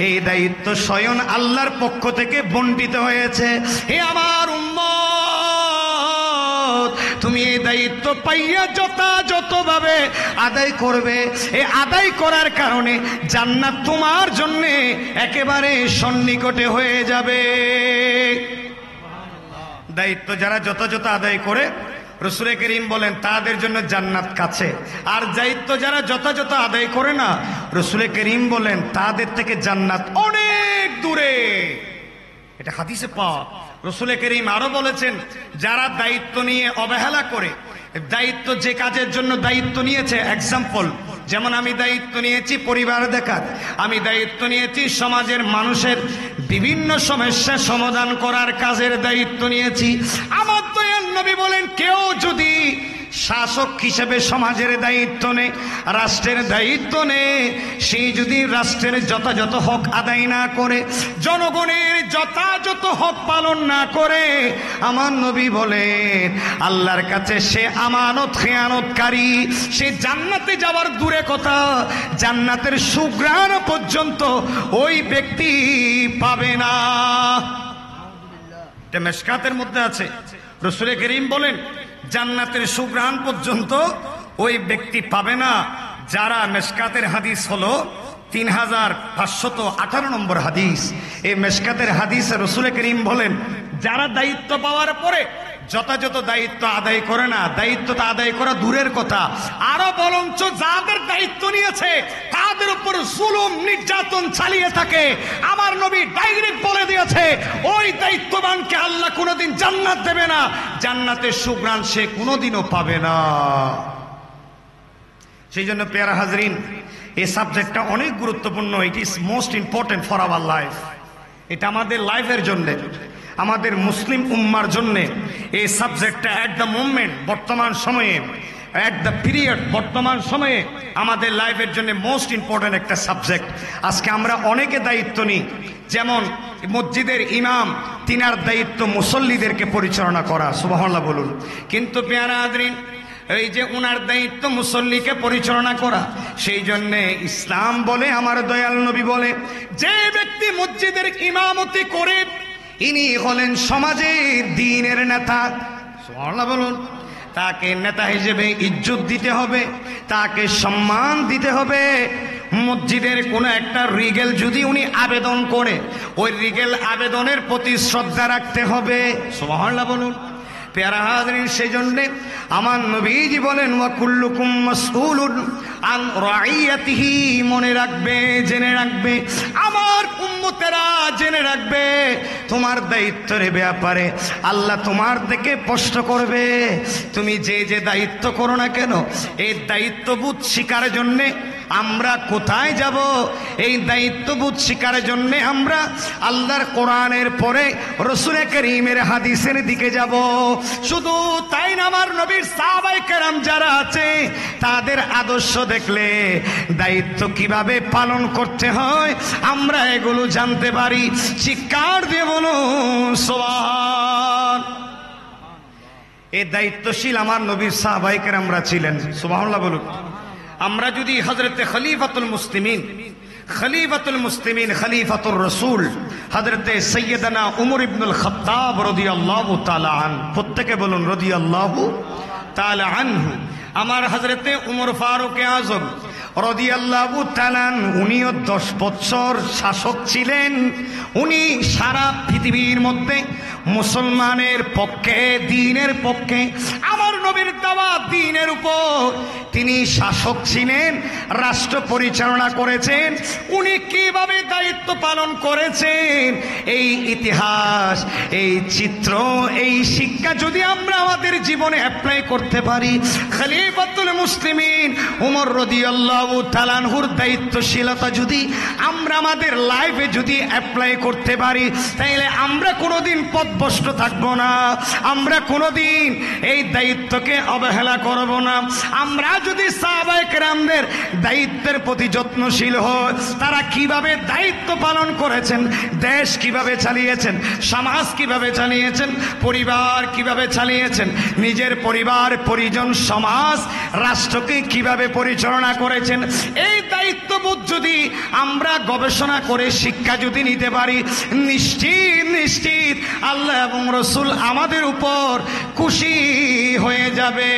এই দায়িত্ব স্বয়ং আল্লাহর পক্ষ থেকে বণ্টিত হয়েছে। হে আমার উম্মত, তুমি এই দায়িত্ব পাইয়া যথাযথভাবে আদায় করবে। এই আদায় করার কারণে জান্নাত তোমার জন্য একেবারে সন্নিকটে হয়ে যাবে। দায়িত্ব যারা যথাযথ আদায় করে রাসূল করিম বলেন তাদের জন্য জান্নাত কাছে। আর দায়িত্ব যারা যথাযথ আদায় করে না, রাসূল করিম বলেন তাদের থেকে জান্নাত অনেক দূরে। এটা হাদিসে পাক। রাসূল করিম আরো বলেছেন যারা দায়িত্ব নিয়ে অবহেলা করে, দায়িত্ব যে কাজের জন্য দায়িত্ব নিয়েছে, এক্সাম্পল যেমন আমি দায়িত্ব নিয়েছি পরিবার দেখার, আমি দায়িত্ব নিয়েছি সমাজের মানুষের বিভিন্ন সমস্যা সমাধান করার কাজের দায়িত্ব নিয়েছি। আমার দয়াল নবী বলেন কেউ যদি শাসক হিসেবে সমাজের দায়িত্ব নেয়, রাষ্ট্রের দায়িত্ব নেয়, সেই যদি রাষ্ট্রের যথাযথ হক আদায় না করে, জনগণের যথাযথ হক পালন না করে, আমার নবী বলেন আল্লাহর কাছে সে আমানত খেয়ানতকারী, সে জান্নাতে যাওয়ার দূরে কথা, জান্নাতের সুঘ্রাণ পর্যন্ত ওই ব্যক্তি পাবে না। এটা মেশকাতের মধ্যে আছে। রাসূল করিম বলেন জান্নাতের সুঘ্রাণ পর্যন্ত ওই ব্যক্তি পাবে না। যারা, মেশকাতের হাদিস হলো 3518 নম্বর হাদিস। এই মেশকাতের হাদিসে রাসূল করিম বলেন যারা দায়িত্ব পাওয়ার পরে যথাযথ দায়িত্ব আদায় করে না, দায়িত্বটা আদায় করা দূরের কথা, আরো বরঞ্চ যাদের দায়িত্ব নিয়েছে তাদের উপর জুলুম নির্যাতন চালিয়ে থাকে, আমার নবী ডাইরেক্ট বলে দিয়েছে ওই দায়িত্ববানকে আল্লাহ কোনোদিন জান্নাত দেবে না, জান্নাতের সুঘ্রাণ সে কোনোদিনও পাবে না। সেই জন্য প্যারা হাজরিন, এই সাবজেক্টটা অনেক গুরুত্বপূর্ণ। It is most important for our life. এটা আমাদের লাইফের জন্য, আমাদের মুসলিম উম্মার জন্য এই সাবজেক্টটা অ্যাট দ্য মোমেন্ট, বর্তমান সময়ে, অ্যাট দ্য পিরিয়ড, বর্তমান সময়ে আমাদের লাইফের জন্য মোস্ট ইম্পর্টেন্ট একটা সাবজেক্ট। আজকে আমরা অনেকে দায়িত্ব নিই, যেমন মসজিদের ইমাম, তিনার দায়িত্ব মুসল্লিদেরকে পরিচালনা করা, সুবহানাল্লাহ বলুন। কিন্তু পেয়ারা হাজরিন, এই যে উনার দায়িত্ব মুসল্লিকে পরিচালনা করা, সেই জন্যে ইসলাম বলে, আমার দয়াল নবী বলে, যে ব্যক্তি মসজিদের ইমামতি করে ইনি হলেন সমাজের দ্বীনের নেতা। সুবহানাল্লাহ বলুন। তাকে নেতা হিসেবে ইজ্জত দিতে হবে, তাকে সম্মান দিতে হবে। মসজিদের কোনো একটা রিগেল যদি উনি আবেদন করে, ওই রিগেল আবেদনের প্রতি শ্রদ্ধা রাখতে হবে। সুবহানাল্লাহ বলুন। প্যারা হাজরিন, সেই জন্যে আমার নবীজি বলেন ওয়া কুল্লুকুম মাসউলুন আন রাইয়াতিহি, মনে রাখবে, জেনে রাখবে, আমার উম্মতেরা জেনে রাখবে, তোমার দায়িত্বের ব্যাপারে আল্লাহ তোমার থেকে প্রশ্ন করবে। তুমি যে যে দায়িত্ব করো না কেন, এই দায়িত্ববোধ শিকার জন্যে আমরা কোথায় যাব? এই দায়িত্ববোধ শিকারের জন্য আমরা আল্লাহর কোরআনের পরে রাসূল কারীমের হাদিসের দিকে যাব। শুধু তাই না, আমার নবীর সাহাবায়ে কেরাম যারা আছে তাদের আদর্শ দেখলে দায়িত্ব কিভাবে পালন করতে হয় আমরা এগুলো জানতে পারি। চিৎকার দিয়ে বলুন সুবহান। এই দায়িত্বশীল আমার নবীর সাহাবায়ে কেরামরা ছিলেন, সুবহানাল্লাহ বলুন। আমরা যদি হযরতে খলিফাতুল মুসলিমিন খলিফাতুর রাসূল হযরতে সাইয়্যিদানা উমর ইবনুল খাত্তাব রাদিয়াল্লাহু তাআলা আনহু, প্রত্যেকে বলুন রাদিয়াল্লাহু তাআলা আনহু। আমার হযরতে উমর ফারুক আযম রাদিয়াল্লাহু তাআলা উনিও 10 বছর শাসক ছিলেন। উনি সারা পৃথিবীর মধ্যে মুসলমানের পক্ষে, দ্বীনের পক্ষে, আমার নবীর দেওয়া দ্বীনের উপর তিনি শাসক ছিলেন, রাষ্ট্র পরিচালনা করেছেন। উনি কিভাবে দায়িত্ব পালন করেছেন এই ইতিহাস, এই চিত্র, এই শিক্ষা যদি আমরা আমাদের জীবনে অ্যাপ্লাই করতে পারি, খলিফাতুল মুসলিমিন উমর রাদিয়াল্লাহু তাআলা আনহুর দায়িত্বশীলতা যদি আমরা আমাদের লাইফে যদি অ্যাপ্লাই করতে পারি, তাহলে আমরা কোনোদিন পথভ্রষ্ট থাকবো না, আমরা কোনোদিন এই দায়িত্বকে অবহেলা করব না। আমরা যদি সাহাবায়ে কেরামদের দায়িত্বের প্রতি যত্নশীল হই, তারা কিভাবে দায়িত্ব পালন করেছেন, দেশ কিভাবে চালিয়েছেন, সমাজ কিভাবে চালিয়েছেন, পরিবার কিভাবে চালিয়েছেন, নিজের পরিবার, পরিজন, সমাজ, রাষ্ট্রকে কিভাবে পরিচালনা করেছেন, এই দায়িত্ববোধ যদি আমরা গবেষণা করে শিক্ষা যদি নিতে পারি, নিশ্চিত আল্লাহ এবং রাসূল আমাদের উপর খুশি হয়ে যাবে।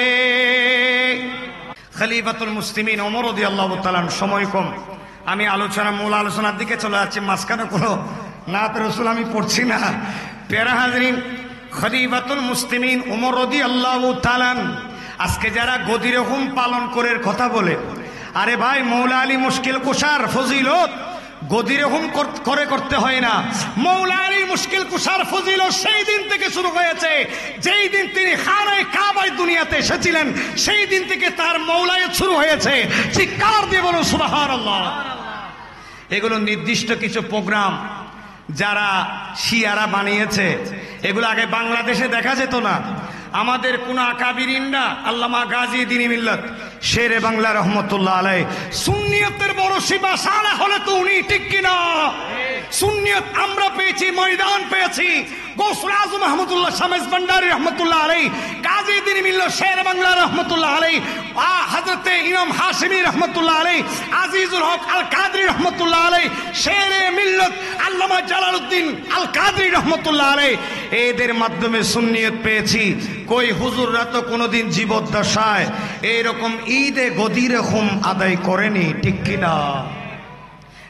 খলিফাতুল মুসলিমিন ওমর রাদিয়াল্লাহু তাআলা, সময় কম, আমি মূল আলোচনার দিকে চলে যাচ্ছি। মাঝখানে কোনো নাত রাসূল আমি পড়ছি না। প্যারা হাজরিন, খলিফাতুল মুসলিমিন ওমর রাদিয়াল্লাহু তাআলা আজকে যারা গদির হুকুম পালন করে কথা বলে, আরে ভাই মৌলা আলী মুশকিল কুশার ফজিলত গদির হুকুম করে করতে হয় না। মৌলা আলী মুশকিল কুশার ফজিলত সেই দিন থেকে শুরু হয়েছে যেই দিন তিনি খানায়ে কাবায় দুনিয়াতে এসেছিলেন, সেই দিন থেকে তার মৌলায়ত শুরু হয়েছে। চিৎকার দিয়ে বলুন সুবহানাল্লাহ। এগুলো নির্দিষ্ট কিছু প্রোগ্রাম যারা শিয়ারা বানিয়েছে, এগুলো আগে বাংলাদেশে দেখা যেত না। আমাদের কোন আকাবিরিনরা, আল্লামা গাজী দ্বীন মিল্লাত শেরে বাংলা রহমতুল্লাহ আলাইহি, সুন্নিয়তের বড় শিবা সারা হলে তো উনি, ঠিক কিনা? সুন্নিয়ত আমরা পেয়েছি, ময়দান পেয়েছি। গৌসুল আজম আহমদুল্লাহ শামেস ভান্ডারী রহমতুল্লাহ আলাইহি, গাজী দ্বীন মিল্লাত শেরে বাংলা রহমতুল্লাহ আলাইহি, হযরতে ইমাম হাশিমি রহমতুল্লাহ আলাইহি, আজিজুল হক আল কাদরি রহমতুল্লাহ আলাইহি, শেরে মিল্লাত আল্লামা জালালউদ্দিন আল কাদরি রহমতুল্লাহ আলাইহি, এদের মাধ্যমে সুন্নিয়ত পেয়েছি। কই হুজুররা তো কোনোদিন জীবদ্দশায় এইরকম ঈদে গদির হুকুম আদায় করেনি, ঠিক কিনা?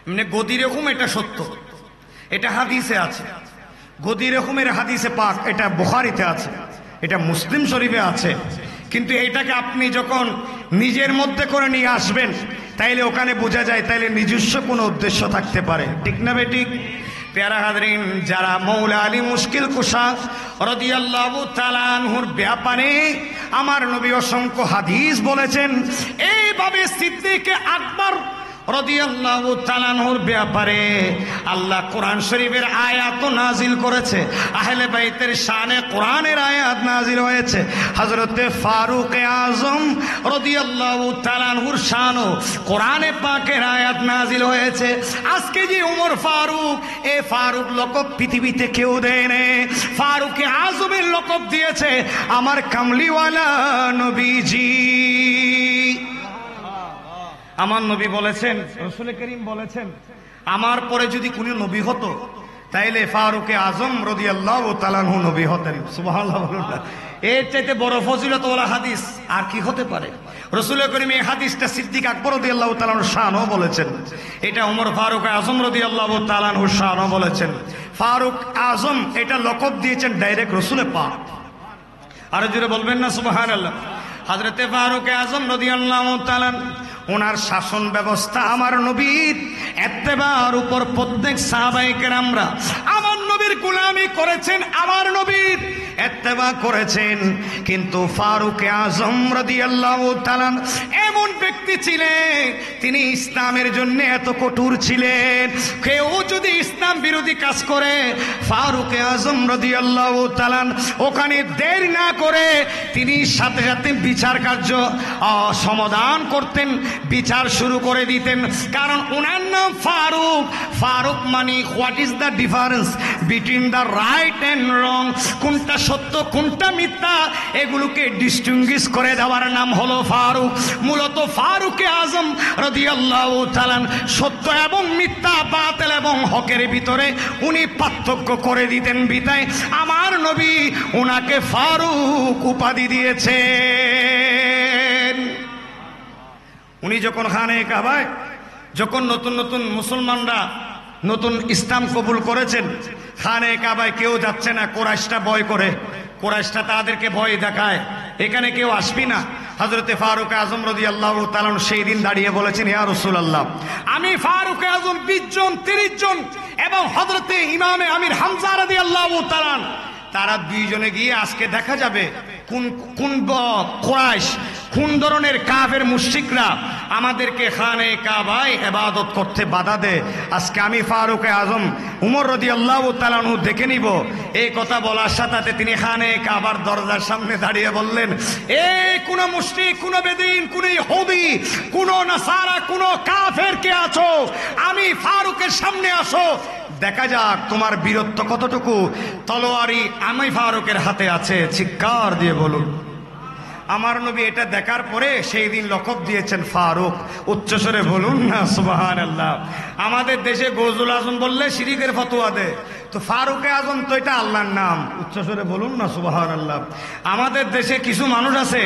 মানে গদির হুকুম, এটা সত্য, এটা হাদিসে আছে। গদির হুকুমের হাদিসে পাক, এটা বুখারীতে আছে, এটা মুসলিম শরীফে আছে। কিন্তু এটাকে আপনি যখন নিজের মধ্যে করে নিয়ে আসবেন, তাইলে ওখানে বোঝা যায় তাইলে নিজস্ব কোনো উদ্দেশ্য থাকতে পারে, ঠিক না বেঠিক? প্যারা হাজরিন, যারা মৌলা আলী মুশকিল কুশা রাদিয়াল্লাহু তাআলা আনহুর ব্যাপারে আমার নবী অসংখ্য হাদিস বলেছেন। এইভাবে সিদ্দিক আকবর রাদিয়াল্লাহু তাআলা আনহুর ব্যাপারে আল্লাহ কোরআন শরীফের আয়াত নাজিল করেছে। আহলে বাইতের শানে কোরআনের আয়াত নাজিল হয়েছে। হযরতে ফারুক আযম রাদিয়াল্লাহু তাআলা আনহুর শানও কোরআনে পাকের আয়াত নাজিল হয়েছে। আজকে যে ওমর ফারুক, এ ফারুক লকব পৃথিবীতে কেউ দেয় না। ফারুক আযমের লকব দিয়েছে আমার কামলিওয়ালা নবীজি। আমার নবী বলেছেন, রাসূল করিম বলেছেন, আমার পরে যদি কোনো নবী হতো তাইলে ফারুক আযম রাদিয়াল্লাহু তাআলা আনহু নবী হতেন। সুবহানাল্লাহ বলুন না। এর চাইতে বড় ফজিলত ওয়ালা হাদিস আর কি হতে পারে? রাসূল করিম এই হাদিসটা সিদ্দিক আকবর রাদিয়াল্লাহু তাআলা আনহু শানও বলেছেন, এটা ওমর ফারুক আযম রাদিয়াল্লাহু তাআলা আনহু শানও বলেছেন। ফারুক আযম এটা লকব দিয়েছেন ডাইরেক্ট রাসূলে পাক। আর জোরে বলবেন না সুবহানাল্লাহ। হযরতে ফারুক আযম রাদিয়াল্লাহু তাআলা ওনার শাসন ব্যবস্থা আমার নবীর ইত্তেবার উপর প্রত্যেক সাহাবায়ে কেরামরা আমার নবীর গোলামি করেছেন। আমার নবীর ইত্তেবা করেছেন। কিন্তু ফারুক আজম রাদিয়াল্লাহু তাআলা এমন ব্যক্তি ছিলেন, তিনি ইসলামের জন্য এত কঠোর ছিলেন, কেউ যদি ইসলাম বিরোধী কাজ করে ফারুক আজম রাদিয়াল্লাহু তাআলা ওখানে দেরি না করে তিনি সাথে সাথে বিচার কার্য সমাধান করতেন, বিচার শুরু করে দিতেন। কারণ ওনার নাম ফারুক। ফারুক মানে what is the difference between the right and রং, কোনটা সত্য কোনটা মিথ্যা এগুলোকে ডিস্টিংগুইশ করে দেওয়ার নাম হলো ফারুক। মূলত ফারুক আজম রাদিয়াল্লাহু তাআলা সত্য এবং মিথ্যা, বাতিল এবং হকের ভিতরে উনি পার্থক্য করে দিতেন। বিদায় আমার নবী ওনাকে ফারুক উপাধি দিয়েছেন। উনি যখন খানে কাবায় যখন নতুন নতুন মুসলমানরা নতুন ইসলাম কবুল করেছেন, খানে কাবায় কেউ যাচ্ছে না, কুরাইশরা ভয় করে, কুরাইশরা তাদেরকে ভয় দেখায়, এখানে কেউ আসবি না। হযরতে ফারুক আজম রাদিয়াল্লাহু তাআলা সেই দিন দাঁড়িয়ে বলেছেন, ইয়া রাসূলুল্লাহ, আমি ফারুক আজম 20 জন 30 জন এবং হযরতে ইমামে আমির হামজা রাদিয়াল্লাহু তাআলা তারা দুইজনে গিয়ে আজকে দেখা যাবে কোন কোন কুরাইশ, কোন ধরনের কাফের মুশরিকরা আমাদেরকে খানে কাবায় ইবাদত করতে বাধা দেয়। আজকে আমি ফারুক আজম উমর রাদিয়াল্লাহু তাআলা আনহু দেখে নিব। এই কথা বলার সাথে তিনি খানে কাবার দরজার সামনে দাঁড়িয়ে বললেন, এই কোন মুশরিক, কোন বেদিন, কোন ইহুদি, কোন নাসারা, কোন কাফের কে আছো, আমি ফারুকের সামনে আসো, দেখা যাক তোমার বীরত্ব কতটুকু। তলোয়ারি আমি ফারুকের হাতে আছে, চিৎকার দিয়ে বলুন। আমার নবী এটা দেখার পরে সেই দিন লকব দিয়েছেন ফারুক। উচ্চস্বরে বলুন না সুবহানাল্লাহ। আমাদের দেশে গৌসুল আজম বললে শিরিকের ফতোয়া দেয়, তো ফারুক আজম তো এটা আল্লাহর নাম। উচ্চস্বরে বলুন না সুবহানাল্লাহ। আমাদের দেশে কিছু মানুষ আছে,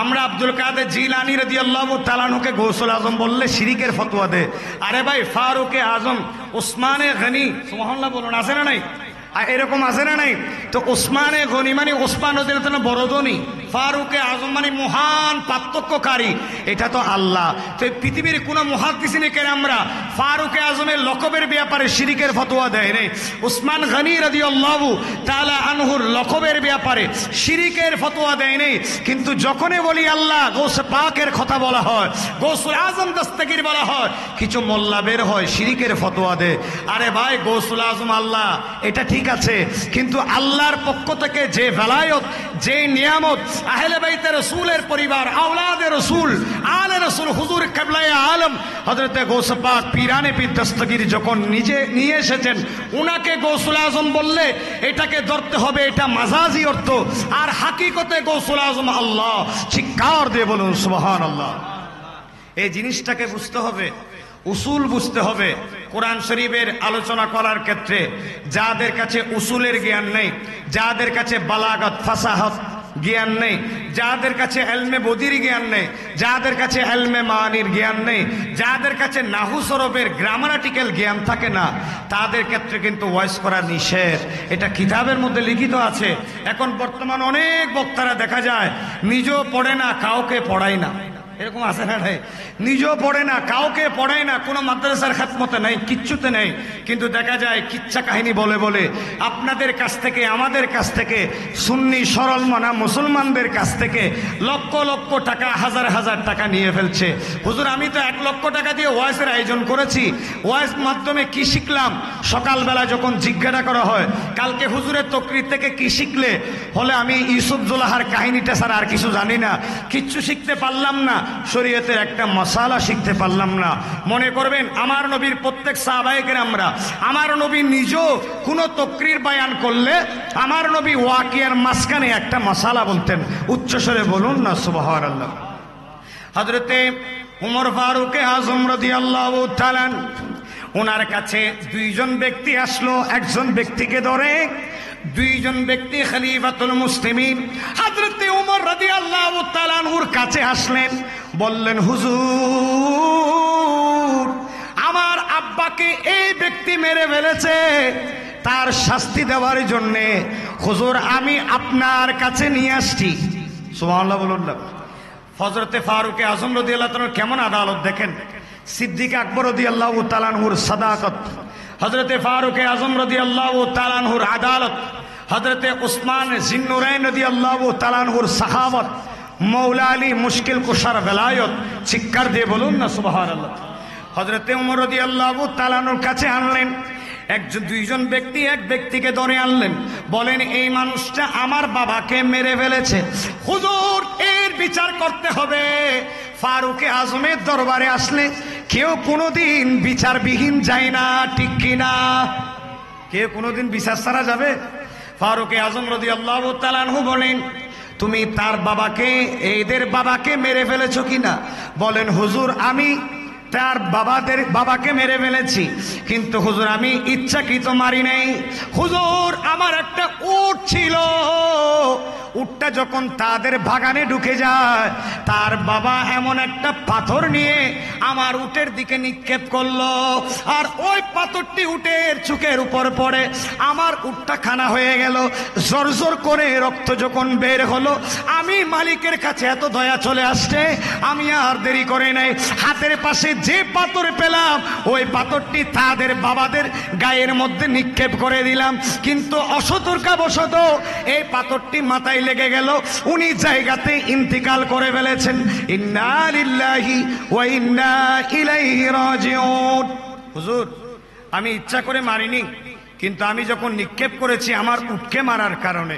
আমরা আব্দুল কাদের জিলানী রাদিয়াল্লাহু তাআলা আনহুকে গৌসুল আজম বললে শিরিকের ফতোয়া দেয়। আরে ভাই, ফারুক আজম, ওসমানে গনি, সুবহানাল্লাহ বলুন, আছে না নাই? এরকম আছে না নাই? তো ওসমানে গনি মানে ওসমান রাদিয়াল্লাহু বড় ধনী, ফারুক আজম মানে মহান পার্থক্যকারী, এটা তো আল্লাহ। তো পৃথিবীর কোন মুহাদ্দিসিনে কেরামরা ফারুক আজমের লকবের ব্যাপারে শিরিকের ফতোয়া দেয় নাই। ওসমান গনি রাদিয়াল্লাহু তাআলা আনহুর লকবের ব্যাপারে শিরিকের ফতোয়া দেয় নাই। কিন্তু যখনই বলি আল্লাহ, গৌসে পাকের কথা বলা হয়, গৌসুল আজম দস্তগীর বলা হয়, কিছু মোল্লা বের হয় শিরিকের ফতোয়া দেয়। আরে ভাই, গৌসুল আজম আল্লাহ, এটা ঠিক আছে, কিন্তু আল্লাহর পক্ষ থেকে যে ভেলায়ত, যে নিয়ামত আহলে বাইতে রাসূলের পরিবার, আওলাদে রাসূল, আলে রাসূল, হুজুর কিবলায়ে আলম হযরতে গৌস পাক পীরানে পীর দস্তগীর যখন নিজে নিয়ে এসেছেন, উনাকে গৌসুল আজম বললে এটাকে ধরতে হবে এটা মাজাজি অর্থ, আর হাকিকতে গৌসুল আজম আল্লাহ। চিৎকার দিয়ে বলুন সুবহানাল্লাহ। এই জিনিসটাকে বুঝতে হবে, উসুল বুঝতে হবে। কোরআন শরীফের আলোচনা করার ক্ষেত্রে যাদের কাছে উসুলের জ্ঞান নেই, যাদের কাছে বালাগত ফাসাহত জ্ঞান নেই, যাদের কাছে এলমে বদির জ্ঞান নেই, যাদের কাছে এলমে মানির জ্ঞান নেই, যাদের কাছে নাহু সরবের গ্রামাটিক্যাল জ্ঞান থাকে না, তাদের ক্ষেত্রে কিন্তু ওয়াইজ করা নিষেধ। এটা কিতাবের মধ্যে লিখিত আছে। এখন বর্তমান অনেক বক্তারা দেখা যায় নিজেও পড়ে না, কাউকে পড়ায় না, এরকম আছে না ভাই? নিজেও পড়ে না, কাউকে পড়ায় না, কোনো মাদ্রাসার খাতমতে নেই, কিচ্ছুতে নেই, কিন্তু দেখা যায় কিচ্ছা কাহিনী বলে বলে আপনাদের কাছ থেকে, আমাদের কাছ থেকে, সুন্নি সরল মনা মুসলমানদের কাছ থেকে লক্ষ লক্ষ টাকা, হাজার হাজার টাকা নিয়ে ফেলছে। হুজুর, আমি তো 1 লক্ষ টাকা দিয়ে ওয়াইজের আয়োজন করেছি, ওয়াইজ মাধ্যমে কি শিখলাম? সকালবেলা যখন জিজ্ঞাসা করা হয় কালকে হুজুরের তকরির থেকে কি শিখলে, হলে আমি ইউসুফ জুলাহার কাহিনীটা ছাড়া আর কিছু জানি না, কিচ্ছু শিখতে পারলাম না, শরীয়তের একটা মশালা শিখতে পারলাম না। মনে করবেন আমার নবীর প্রত্যেক সাহাবায়ে কেরামরা, আমার নবী নিজেও কোনো তকরির বয়ান করলে আমার নবী ওয়াকিয়ার মাঝখানে একটা মশালা বলতেন। উচ্চস্বরে বলুন না সুবহানাল্লাহ। হযরতে উমর ফারুক আজম রাদিয়াল্লাহু তাআলা ওনার কাছে 2 জন ব্যক্তি আসলো, একজন ব্যক্তিকে ধরে 2 জন ব্যক্তি খলিফাতুল মুসলিমিন হযরতে উমর রাদিয়াল্লাহু তাআলা আনহুর কাছে আসলেন, বললেন, হুজুর, আমার আব্বাকে এই ব্যক্তি মেরে ফেলেছে, তার শাস্তি দেওয়ার জন্যে হুজুর আমি আপনার কাছে নিয়ে আসছি। সুবহানাল্লাহ বলুন না। হযরতে ফারুক আজম রাদিয়াল্লাহু তাআলা কেমন আদালত দেখেন, সিদ্দিক আকবর রাদিয়াল্লাহু তাআলা আনহুর সাদাকত, হযরতে ফারুক আজম রাদিয়াল্লাহু তাআলা আনহুর আদালত, হযরতে উসমান জিন্নুরাইন রাদিয়াল্লাহু তাআলা আনহুর সাহাবত, মৌলা আলী মুশকিল কুশার বেলায়ত, চিৎকার দিয়ে বলুন না সুবহানাল্লাহ। হযরতে ওমর রাদিয়াল্লাহু তাআলা আনহুর কাছে আনলেন দুইজন ব্যক্তি, এক ব্যক্তিকে ধরে আনলেন, বলেন এই মানুষটা আমার বাবাকে মেরে ফেলেছে, হুজুর এর বিচার করতে হবে। ফারুকে আজমের দরবারে আসলে কেউ কোনোদিন বিচারবিহীন যায় না, ঠিক কিনা? কেউ কোনোদিন বিচার ছাড়া যাবে? ফারুকে আজম রাদিয়াল্লাহু তাআলা আনহু বলেন, তুমি তার বাবাকে, এদের বাবাকে মেরে ফেলেছো কিনা? বলেন হুজুর আমি তার বাবাকে মেরে ফেলেছি, কিন্তু হুজুর আমি ইচ্ছাকৃত মারি নাই। হুজুর আমার একটা উট ছিল, উটটা যখন তাদের বাগানে ঢুকে যায়, তার বাবা এমন একটা পাথর নিয়ে আমার উটের দিকে নিক্ষেপ করলো, আর ওই পাথরটি উটের চোখের উপর পড়ে আমার উটটা খানা হয়ে গেল। জোর করে রক্ত যখন বের হলো, আমি মালিকের কাছে এত দয়া চলে আসছে, আমি আর দেরি করে নাই, হাতের পাশে যে পাথর পেলাম ওই পাথরটি তাদের বাবাদের গায়ের মধ্যে নিক্ষেপ করে দিলাম, কিন্তু অসতর্কবশত এই পাথরটি মাথায় লেগে গেল, উনি জায়গাতে ইন্তিকাল করে ফেলেছেন। ইন্না লিল্লাহি ওয়া ইন্না ইলাইহি রাজিউন। হুজুর আমি ইচ্ছা করে মারিনি, কিন্তু আমি যখন নিক্ষেপ করেছি আমার উটকে মারার কারণে,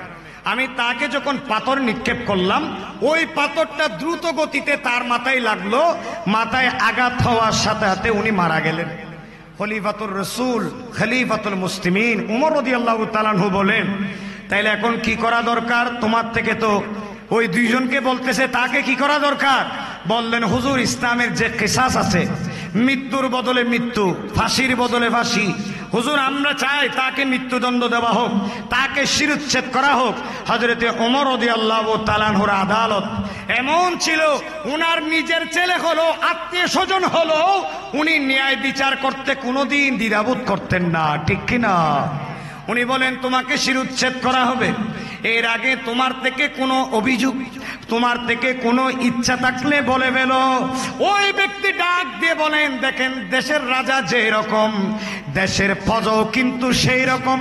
আমি তাকে যখন পাথর নিক্ষেপ করলাম ওই পাথরটা দ্রুত গতিতে তার মাথায় লাগলো, মাথায় আঘাত হওয়ার সাথে সাথে উনি মারা গেলেন। খলিফাতুর রাসূল, খলিফাতুল মুসলিমিন ওমর রাদিয়াল্লাহু তাআলা আনহু বলেন, তাইলে এখন কি করা দরকার? তোমার থেকে তো ওই দুইজনকে বলতেছে, তাকে কি করা দরকার? বললেন হুজুর ইসলামের যে কিসাস আছে, মৃত্যুর বদলে মৃত্যু, ফাঁসির বদলে ফাঁসি, হুজুর আমরা চাই তাকে মৃত্যুদণ্ড দেওয়া হোক, তাকে শিরচ্ছেদ করা হোক। হযরতে ওমর রাদিয়াল্লাহু তাআলা আনহুর আদালত এমন ছিল, উনার নিজের ছেলে হলো, আত্মীয় স্বজন হলো, উনি ন্যায় বিচার করতে কোনোদিন দ্বিধাবোধ করতেন না, ঠিক কিনা? উনি বলেন তোমাকে শিরচ্ছেদ করা হবে, এর আগে তোমার থেকে কোনো অভিযোগ, তোমার থেকে কোনো ইচ্ছা থাকলে বলে ফেলো। ওই ব্যক্তি ডাক দিয়ে বলেন, দেখেন দেশের রাজা যে রকম, দেশের ফজও কিন্তু সেই রকম।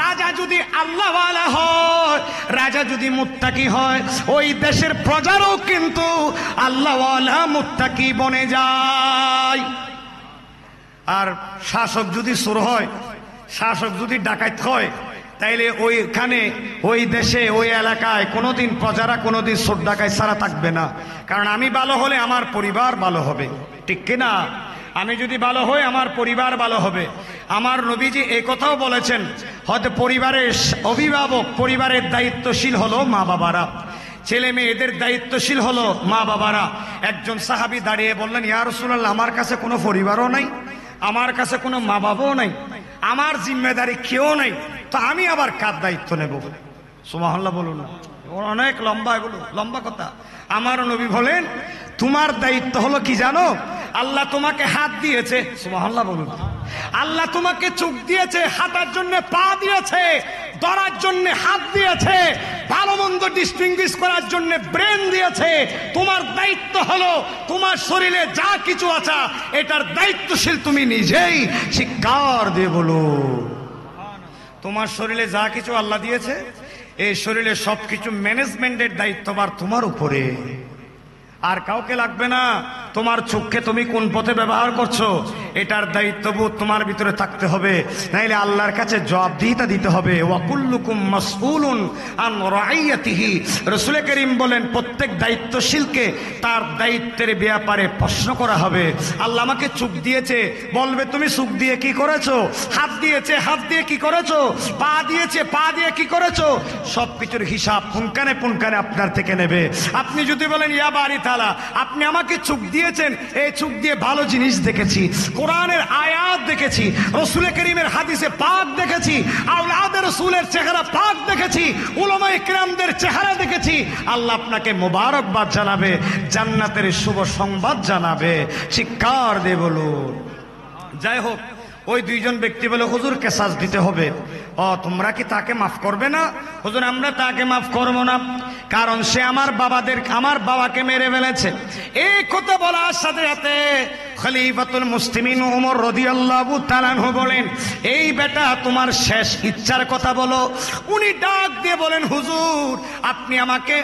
রাজা যদি আল্লাহওয়ালা হয়, রাজা যদি মুত্তাকি হয়, ওই দেশের প্রজারও কিন্তু আল্লাহওয়ালা মুত্তাকি বনে যায়। আর শাসক যদি চোর হয়, শাসক যদি ডাকাত হয়, তাইলে ওইখানে ওই দেশে ওই এলাকায় কোনোদিন প্রজারা কোনোদিন চোর ডাকাত ছাড়া থাকবে না, কারণ আমি ভালো হলে আমার পরিবার ভালো হবে, ঠিক কিনা? আমি যদি ভালো হই আমার পরিবার ভালো হবে। আমার নবীজি এই কথাও বলেছেন, হয়তো পরিবারের অভিভাবক, পরিবারের দায়িত্বশীল হলো মা বাবারা, ছেলে মেয়েদের দায়িত্বশীল হলো মা বাবারা। একজন সাহাবী দাঁড়িয়ে বললেন, ইয়া রাসূলুল্লাহ আমার কাছে কোনো পরিবারও নাই, আমার কাছে কোনো মা বাবাও নাই, আমার জিম্মেদারি কেউ নাই, তো আমি আবার কার দায়িত্ব নেব? সুবহানাল্লাহ বলুন না, অনেক লম্বা, এগুলো লম্বা কথা। আমার নবী বলেন তোমার দায়িত্ব হলো কি জানো? আল্লাহ তোমাকে হাত দিয়েছে, সুবহানাল্লাহ বলুন, আল্লাহ তোমাকে চোখ দিয়েছে, হাঁটার জন্য পা দিয়েছে, ধরার জন্য হাত দিয়েছে, ভালো মন্দ ডিস্টিংগুইশ করার জন্য ব্রেন দিয়েছে। তোমার দায়িত্ব হলো তোমার শরীরে যা কিছু আছে এটার দায়িত্বশীল তুমি নিজেই। চিৎকার দিয়ে বলো, তোমার শরীরে যা কিছু আল্লাহ দিয়েছে, এই শরীরে সবকিছু ম্যানেজমেন্টের দায়িত্বভার তোমার উপরে, আর কাউকে লাগবে না। তোমার চোখকে তুমি কোন পথে ব্যবহার করছো এটার দায়িত্ববোধ তোমার ভিতরে থাকতে হবে, নাইলে আল্লাহর কাছে জবাবদিহিতা দিতে হবে। ওয়া কুল্লুকুম মাসউলুন আন রাইয়াতিহি, রাসূল করিম বলেন প্রত্যেক দায়িত্বশীলকে তার দায়িত্বের ব্যাপারে প্রশ্ন করা হবে। আল্লাহ আমাকে চোখ দিয়েছে, বলবে তুমি চোখ দিয়ে কি করেছো? হাত দিয়েছে, হাত দিয়ে কি করেছো? পা দিয়েছে, পা দিয়ে কি করেছো? সবকিছুর হিসাব পুনকানে পুনকানে আপনার থেকে নেবে। আপনি যদি বলেন ইয়া বারি তাআলা আপনি আমাকে চোখ দিয়েছেন, এই চোখ দিয়ে ভালো জিনিস দেখেছি, কোরআনের আয়াত দেখেছি, রাসূল করিমের হাদিসে পাক দেখেছি, আওলাদে রাসূলের চেহারা পাক দেখেছি, উলামায়ে কিরামদের চেহারা দেখেছি, আল্লাহ আপনাকে মোবারকবাদ জানাবে, জান্নাতের শুভ সংবাদ জানাবে। চিৎকার দিয়ে বলুন। যাই হোক, ওই দুইজন ব্যক্তি বলে হুজুর কেসাস দিতে হবে। ও তোমরা কি তাকে মাফ করবে না? হুজুর আমরা তাকে মাফ করবো না, কারণ সে আমার বাবাকে মেরে ফেলেছে। এই কথা বলার সাথে সাথে খলিফাতুল মুসলিমিন ওমর রাদিয়াল্লাহু তাআলা আনহু বলেন, এই বেটা তোমার শেষ ইচ্ছার কথা বলো। উনি ডাক দিয়ে বলেন, হুজুর আপনি আমাকে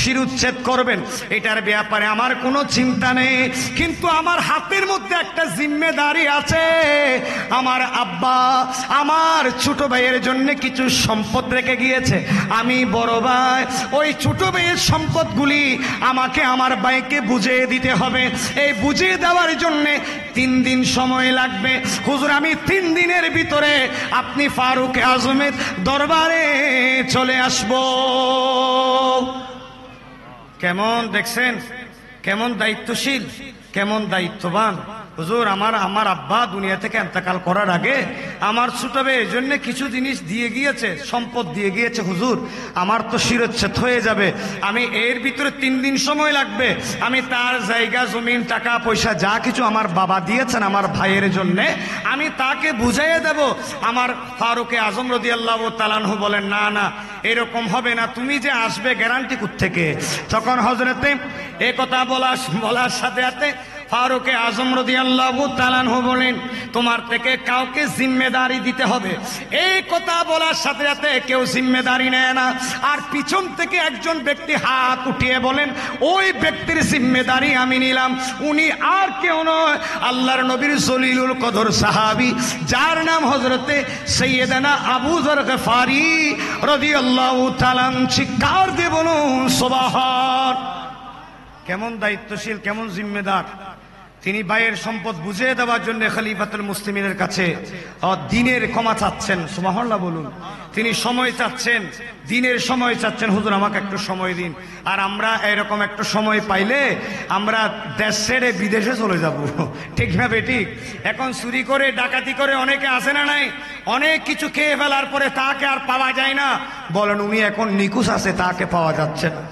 শিরুচ্ছেদ করবেন, এটার ব্যাপারে আমার কোনো চিন্তা নেই, কিন্তু আমার হাতের মধ্যে একটা জিম্মেদারি আছে। আমার আব্বা আমার ছোট ভাইয়ের জন্য কিছু সম্পদ রেখে গিয়েছে, আমি বড় ভাই, ওই ছোট ভাইয়ের সম্পদগুলি আমাকে আমার ভাইকে বুঝিয়ে দিতে হবে। এই বুঝিয়ে দেওয়ার জন্য 3 দিন সময় লাগবে। হুজুর আমি 3 দিনের ভিতরে আপনি ফারুক আজমের দরবারে চলে আসব। কেমন দেখছেন, কেমন দায়িত্বশীল, কেমন দায়িত্ববান। হুজুর আমার আব্বা দুনিয়া থেকে ইন্তেকাল করার আগে আমার ছোট ভাইয়ের জন্য কিছু জিনিস দিয়ে গিয়েছে, সম্পদ দিয়ে গিয়েছে। হুজুর আমার তো শিরচ্ছেদ হয়ে যাবে, আমি এর ভিতরে 3 দিন সময় লাগবে, আমি তার জায়গা জমিন টাকা পয়সা যা কিছু আমার বাবা দিয়েছেন আমার ভাইয়ের জন্য আমি তাকে বুঝাইয়ে দেব। আমার ফারুকে আজম রাদিয়াল্লাহু তাআলা আনহু বলেন, না না এরকম হবে না, তুমি যে আসবে গ্যারান্টি কোত্থেকে? তখন হযরতে এই কথা বলার সাথে সাথে ফারুকে আজম রাদিয়াল্লাহু তাআলা আনহু বলেন, তোমার থেকে কাউকে জিম্মেদারি দিতে হবে। এই কথা বলার সাথে সাথে কেউ জিম্মেদারি নেয় না, আর পিছন থেকে একজন ব্যক্তি হাত উঠিয়ে বলেন, ওই ব্যক্তির জিম্মেদারি আমি নিলাম। উনি আর কেউ নয়, আল্লাহর নবীর জলিলুল কদর সাহাবী, যার নাম হযরতে সাইয়্যিদানা আবু যর গফারি রাদিয়াল্লাহু তাআলা। চিৎকার দিয়ে বলুন সুবহান। কেমন দায়িত্বশীল, কেমন জিম্মেদার। তিনি ভাইয়ের সম্পদ বুঝিয়ে দেওয়ার জন্য খলিফাতুল মুসলিমিনের কাছে দিনের ক্ষমা চাচ্ছেন। সুবহানাল্লাহ বলুন। তিনি সময় চাচ্ছেন, দিনের সময় চাচ্ছেন, হুজুর আমাকে একটু সময় দিন। আর আমরা এরকম একটু সময় পাইলে আমরা দেশ ছেড়ে বিদেশে চলে যাব, ঠিক না বেঠিক? এখন চুরি করে ডাকাতি করে অনেকে আসে না নাই, অনেক কিছু খেয়ে ফেলার পরে তাকে আর পাওয়া যায় না, বলেন উনি এখন নিখোঁজ আছে, তাকে পাওয়া যাচ্ছে না,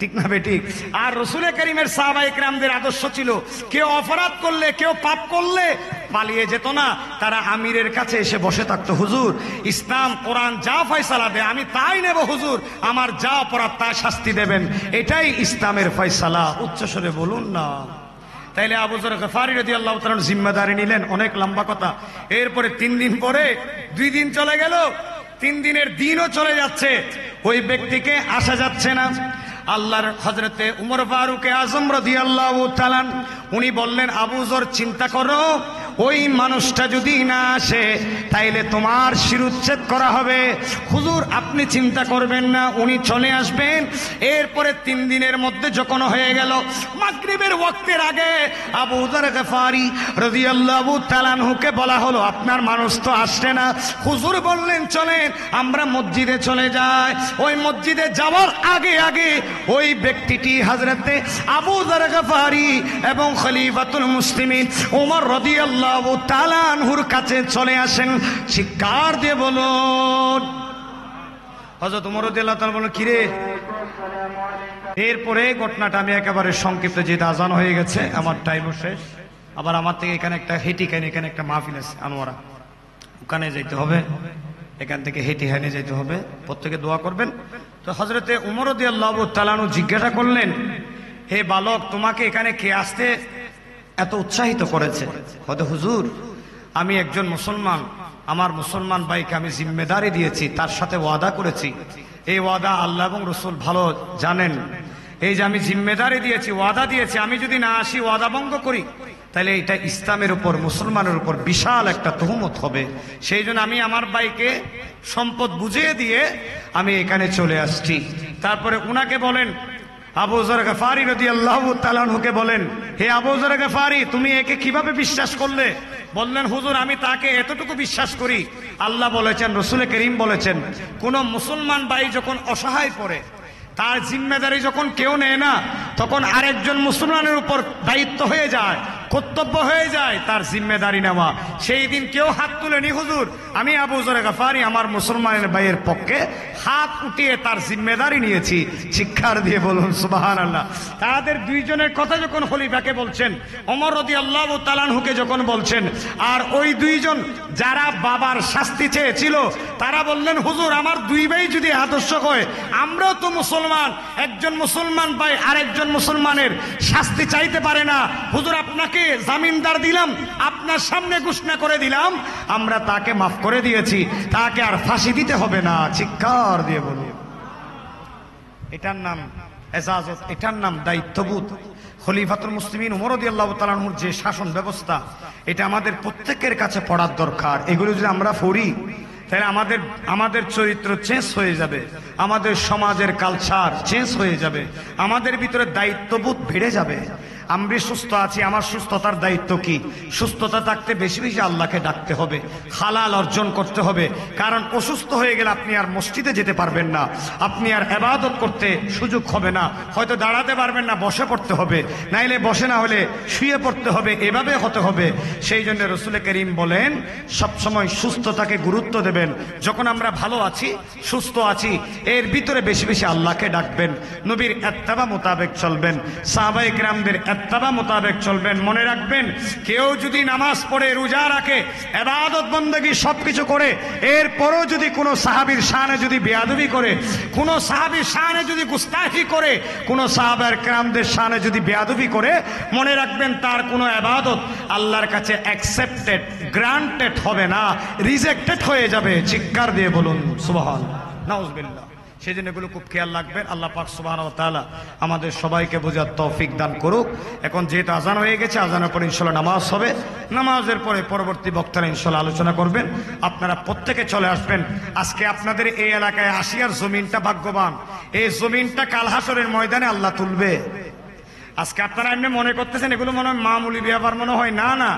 ঠিক না বেঠিক? আর রাসূল কারীমের সাহাবায়ে কেরামদের আদর্শ ছিল, কেউ অপরাধ করলে, কেউ পাপ করলে পালিয়ে যেত না, তারা আমিরের কাছে এসে বসে থাকতো। হুজুর ইসলাম কোরআন যা ফয়সালা দেয় আমি তাই নেব, হুজুর আমার যা অপরাধ তা শাস্তি দেবেন, এটাই ইসলামের ফয়সালা। উচ্চস্বরে বলুন না। তাইলে আবু যর গফারি রাদিয়াল্লাহু তাআলা জিম্মেদারি নিলেন, অনেক লম্বা কথা। এরপরে 3 দিন পরে 2 দিন চলে গেল, 3 দিনের দিনও চলে যাচ্ছে, ওই ব্যক্তিকে আসা যাচ্ছে না। আল্লাহর হযরতে উমর ফারুকে আজম রাদিয়াল্লাহু তাআলা উনি বললেন, আবু যর চিন্তা করো, ওই মানুষটা যদি না আসে তাইলে তোমার শিরুচ্ছেদ করা হবে। হুজুর আপনি চিন্তা করবেন না, উনি চলে আসবেন। এরপরে 3 দিনের মধ্যে যখন হয়ে গেল, মাগরিবের ওয়াক্তের আগে আবু যর গফারি রাদিয়াল্লাহু তাআলা আনহুকে বলা হলো, আপনার মানুষ তো আসছে না। হুজুর বললেন, চলেন আমরা মসজিদে চলে যাই। ওই মসজিদে যাওয়ার আগে আগে ওই ব্যক্তিটি হযরতে আবু যর গফারি এবং খলিফাতুল মুসলিমিন ওমর রাদিয়াল্লাহু তাআলা আনহুর কাছে চলে আসেন। চিৎকার দিয়ে বলুন। হযরত ওমর রাদিয়াল্লাহু তাআলা বললেন, কিরে? এরপরে ঘটনাটা আমি একেবারে সংক্ষিপ্ত, যেটা আজান হয়ে গেছে, আমার টাইমও শেষ। আবার আমার থেকে এখানে একটা হেঁটিখানে, এখানে একটা মাহফিল আছে আনোয়ারা, ওখানে যাইতে হবে, এখান থেকে হেঁটে যাইতে হবে। প্রত্যেকে দোয়া করবেন। তো হযরতে ওমর রাদিয়াল্লাহু তাআলা আনহু জিজ্ঞাসা করলেন, হে বালক, তোমাকে এখানে কে আসতে এত উৎসাহিত করেছে? হয়তো হুজুর আমি একজন মুসলমান, আমার মুসলমান ভাইকে আমি জিম্মেদারি দিয়েছি, তার সাথে ওয়াদা করেছি, এই ওয়াদা আল্লাহ এবং রসুল ভালো জানেন। এই যে আমি জিম্মেদারি দিয়েছি, ওয়াদা দিয়েছি, আমি যদি না আসি, ওয়াদা ভঙ্গ করি, তাহলে এটা ইসলামের উপর, মুসলমানের উপর বিশাল একটা তুহমত হবে। সেই জন্য আমি আমার ভাইকে সম্পদ বুঝিয়ে দিয়ে আমি এখানে চলে আসছি। তারপরে উনাকে বলেন, আবু যর গফারি রাদিয়াল্লাহু তাআলা আনহুকে বলেন, হে আবু যর গফারি, তুমি একে কিভাবে বিশ্বাস করলে? বললেন, হুজুর আমি তাকে এতটুকু বিশ্বাস করি, আল্লাহ বলেছেন, রাসূল করিম বলেছেন, কোন মুসলমান ভাই যখন অসহায় পড়ে, তার জিম্মেদারি যখন কেউ নেয় না, তখন আরেকজন মুসলমানের উপর দায়িত্ব হয়ে যায়, কর্তব্য হয়ে যায় তার জিম্মেদারি নেওয়া। সেই দিন কেউ হাত তুলেনি, হুজুর আমি আবু যর গফারি আমার মুসলমানের ভাইয়ের পক্ষে হাত উঠিয়ে তার জিম্মেদারি নিয়েছি। চিৎকার দিয়ে বলুন সুবহানাল্লাহ। তাদের 2 জনের কথা যখন খলিফাকে বলছেন, ওমর রাদিয়াল্লাহু তাআলা আনহুকে যখন বলছেন, আর ওই 2 জন যারা বাবার শাস্তি চেয়েছিল, তারা বললেন, হুজুর আমার 2 ভাই যদি আদর্শ হয়, আমরাও তো মুসলমান, একজন মুসলমান ভাই আরেকজন মুসলমানের শাস্তি চাইতে পারে না, হুজুর আপনাকে আপনাকে জামিনদার দিলাম, আপনার সামনে ঘোষণা করে দিলাম, আমরা তাকে মাফ করে দিয়েছি, তাকে আর ফাঁসি দিতে হবে না। চিৎকার দিয়ে বলুন। এটার নাম এজাজত, এটার নাম দায়িত্ববোধ। খলিফাতুল মুসলিমিন ওমর রাদিয়াল্লাহু তাআলা আনহুর যে শাসন ব্যবস্থা, এটা আমাদের প্রত্যেকের কাছে পড়ার দরকার। এগুলো যদি আমরা পড়ি তাহলে আমাদের চরিত্র চেঞ্জ হয়ে যাবে, আমাদের সমাজের কালচার চেঞ্জ হয়ে যাবে, আমাদের ভিতরে দায়িত্ববোধ বেড়ে যাবে। আমি সুস্থ আছি, আমার সুস্থতার দায়িত্ব কি? সুস্থতা থাকতে বেশি বেশি আল্লাহকে ডাকতে হবে, হালাল অর্জন করতে হবে। কারণ অসুস্থ হয়ে গেলে আপনি আর মসজিদে যেতে পারবেন না, আপনি আর ইবাদত করতে সুযোগ হবে না, হয়তো দাঁড়াতে পারবেন না, বসে পড়তে হবে, নাইলে বসে না হলে শুয়ে পড়তে হবে, এভাবে হতে হবে। সেই জন্য রাসূল করিম বলেন সবসময় সুস্থতাকে গুরুত্ব দেবেন। যখন আমরা ভালো আছি, সুস্থ আছি, এর ভিতরে বেশি বেশি আল্লাহকে ডাকবেন, নবীর ইত্তেবা মোতাবেক চলবেন, সাহাবায়ে কেরামদের ইত্তেবা মোতাবেক চলবেন। মনে রাখবেন, কেউ যদি নামাজ পড়ে, রোজা রাখে, ইবাদত বন্দেগী সবকিছু করে, এরপরও যদি কোনো সাহাবীর শানে যদি বেয়াদবি করে, কোনো সাহাবীর শানে যদি গুস্তাখি করে, কোনো সাহাবায়ে কেরামদের শানে যদি বেয়াদবি করে, মনে রাখবেন তার কোনো ইবাদত আল্লাহর কাছে অ্যাকসেপ্টেড, গ্রান্টেড হবে না, রিজেক্টেড হয়ে যাবে। চিৎকার দিয়ে বলুন সুবহানাল্লাহ, নাউজুবিল্লাহ। সেই জন্য এগুলো খুব খেয়াল রাখবেন। আল্লাহ পাক সুবহানাহু ওয়া তাআলা আমাদের সবাইকে বোঝার তৌফিক দান করুক। এখন যেহেতু আজান হয়ে গেছে, আজানের পরে ইনশাআল্লাহ নামাজ হবে, নামাজের পরে পরবর্তী বক্তারা ইনশাআল্লাহ আলোচনা করবেন। আপনারা প্রত্যেকে চলে আসবেন। আজকে আপনাদের এই এলাকায় আসিয়ার জমিনটা ভাগ্যবান, এই জমিনটা কাল হাসরের ময়দানে আল্লাহ তুলবে। আজকে আপনারা এমনি মনে করতেছেন এগুলো মনে হয় মামুলি ব্যাপার, মনে হয় না, না।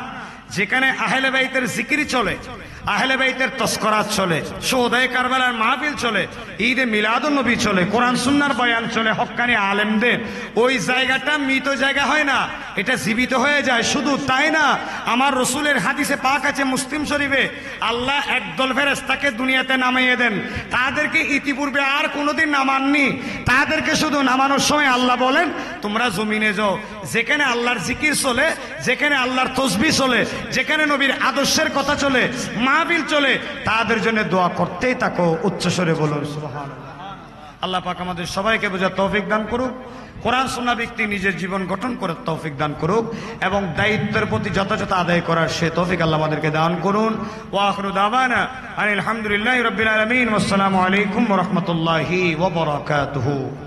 যেখানে আহলে বাইতের জিকির চলে, আহলে বাইতের তস্করাত চলে, শুহাদায়ে কারবালার মাহফিল চলে, ঈদে মিলাদুন নবী চলে, কোরআন সুন্নাহর বয়ান চলে, হক্কানি আলেমদের, ওই জায়গাটা মৃত জায়গা হয় না, এটা জীবিত হয়ে যায়। শুধু তাই না, আমার রাসূলের হাদিসে পাক আছে মুসলিম শরীফে, আল্লাহ একদল ফেরেশতাকে দুনিয়াতে নামিয়ে দেন, তাদেরকে ইতিপূর্বে আর কোনোদিন নামাননি, তাদেরকে শুধু নামানোর সময় আল্লাহ বলেন তোমরা জমিনে যাও, যেখানে আল্লাহর জিকির চলে, যেখানে আল্লাহর তাসবিহ চলে, যেখানে নবীর আদর্শের কথা চলে, মাহফিল চলে, তাদের জন্য দোয়া করতেই থাকো। উচ্চস্বরে বলুন সুবহানাল্লাহ। আল্লাহ পাক আমাদের সবাইকে বোঝার তৌফিক দান করুক, কোরআন সুন্নাহ ভিত্তিক নিজের জীবন গঠন করার তৌফিক দান করুক, এবং দায়িত্বের প্রতি যথাযথ আদায় করার সে তৌফিক আল্লাহ আমাদেরকে দান করুন। ওয়া আখিরু দাওয়ানা আলহামদুলিল্লাহি রাব্বিল আলামিন। ওয়াসসালামু আলাইকুম ওয়া রাহমাতুল্লাহি ওয়া বারাকাতুহু।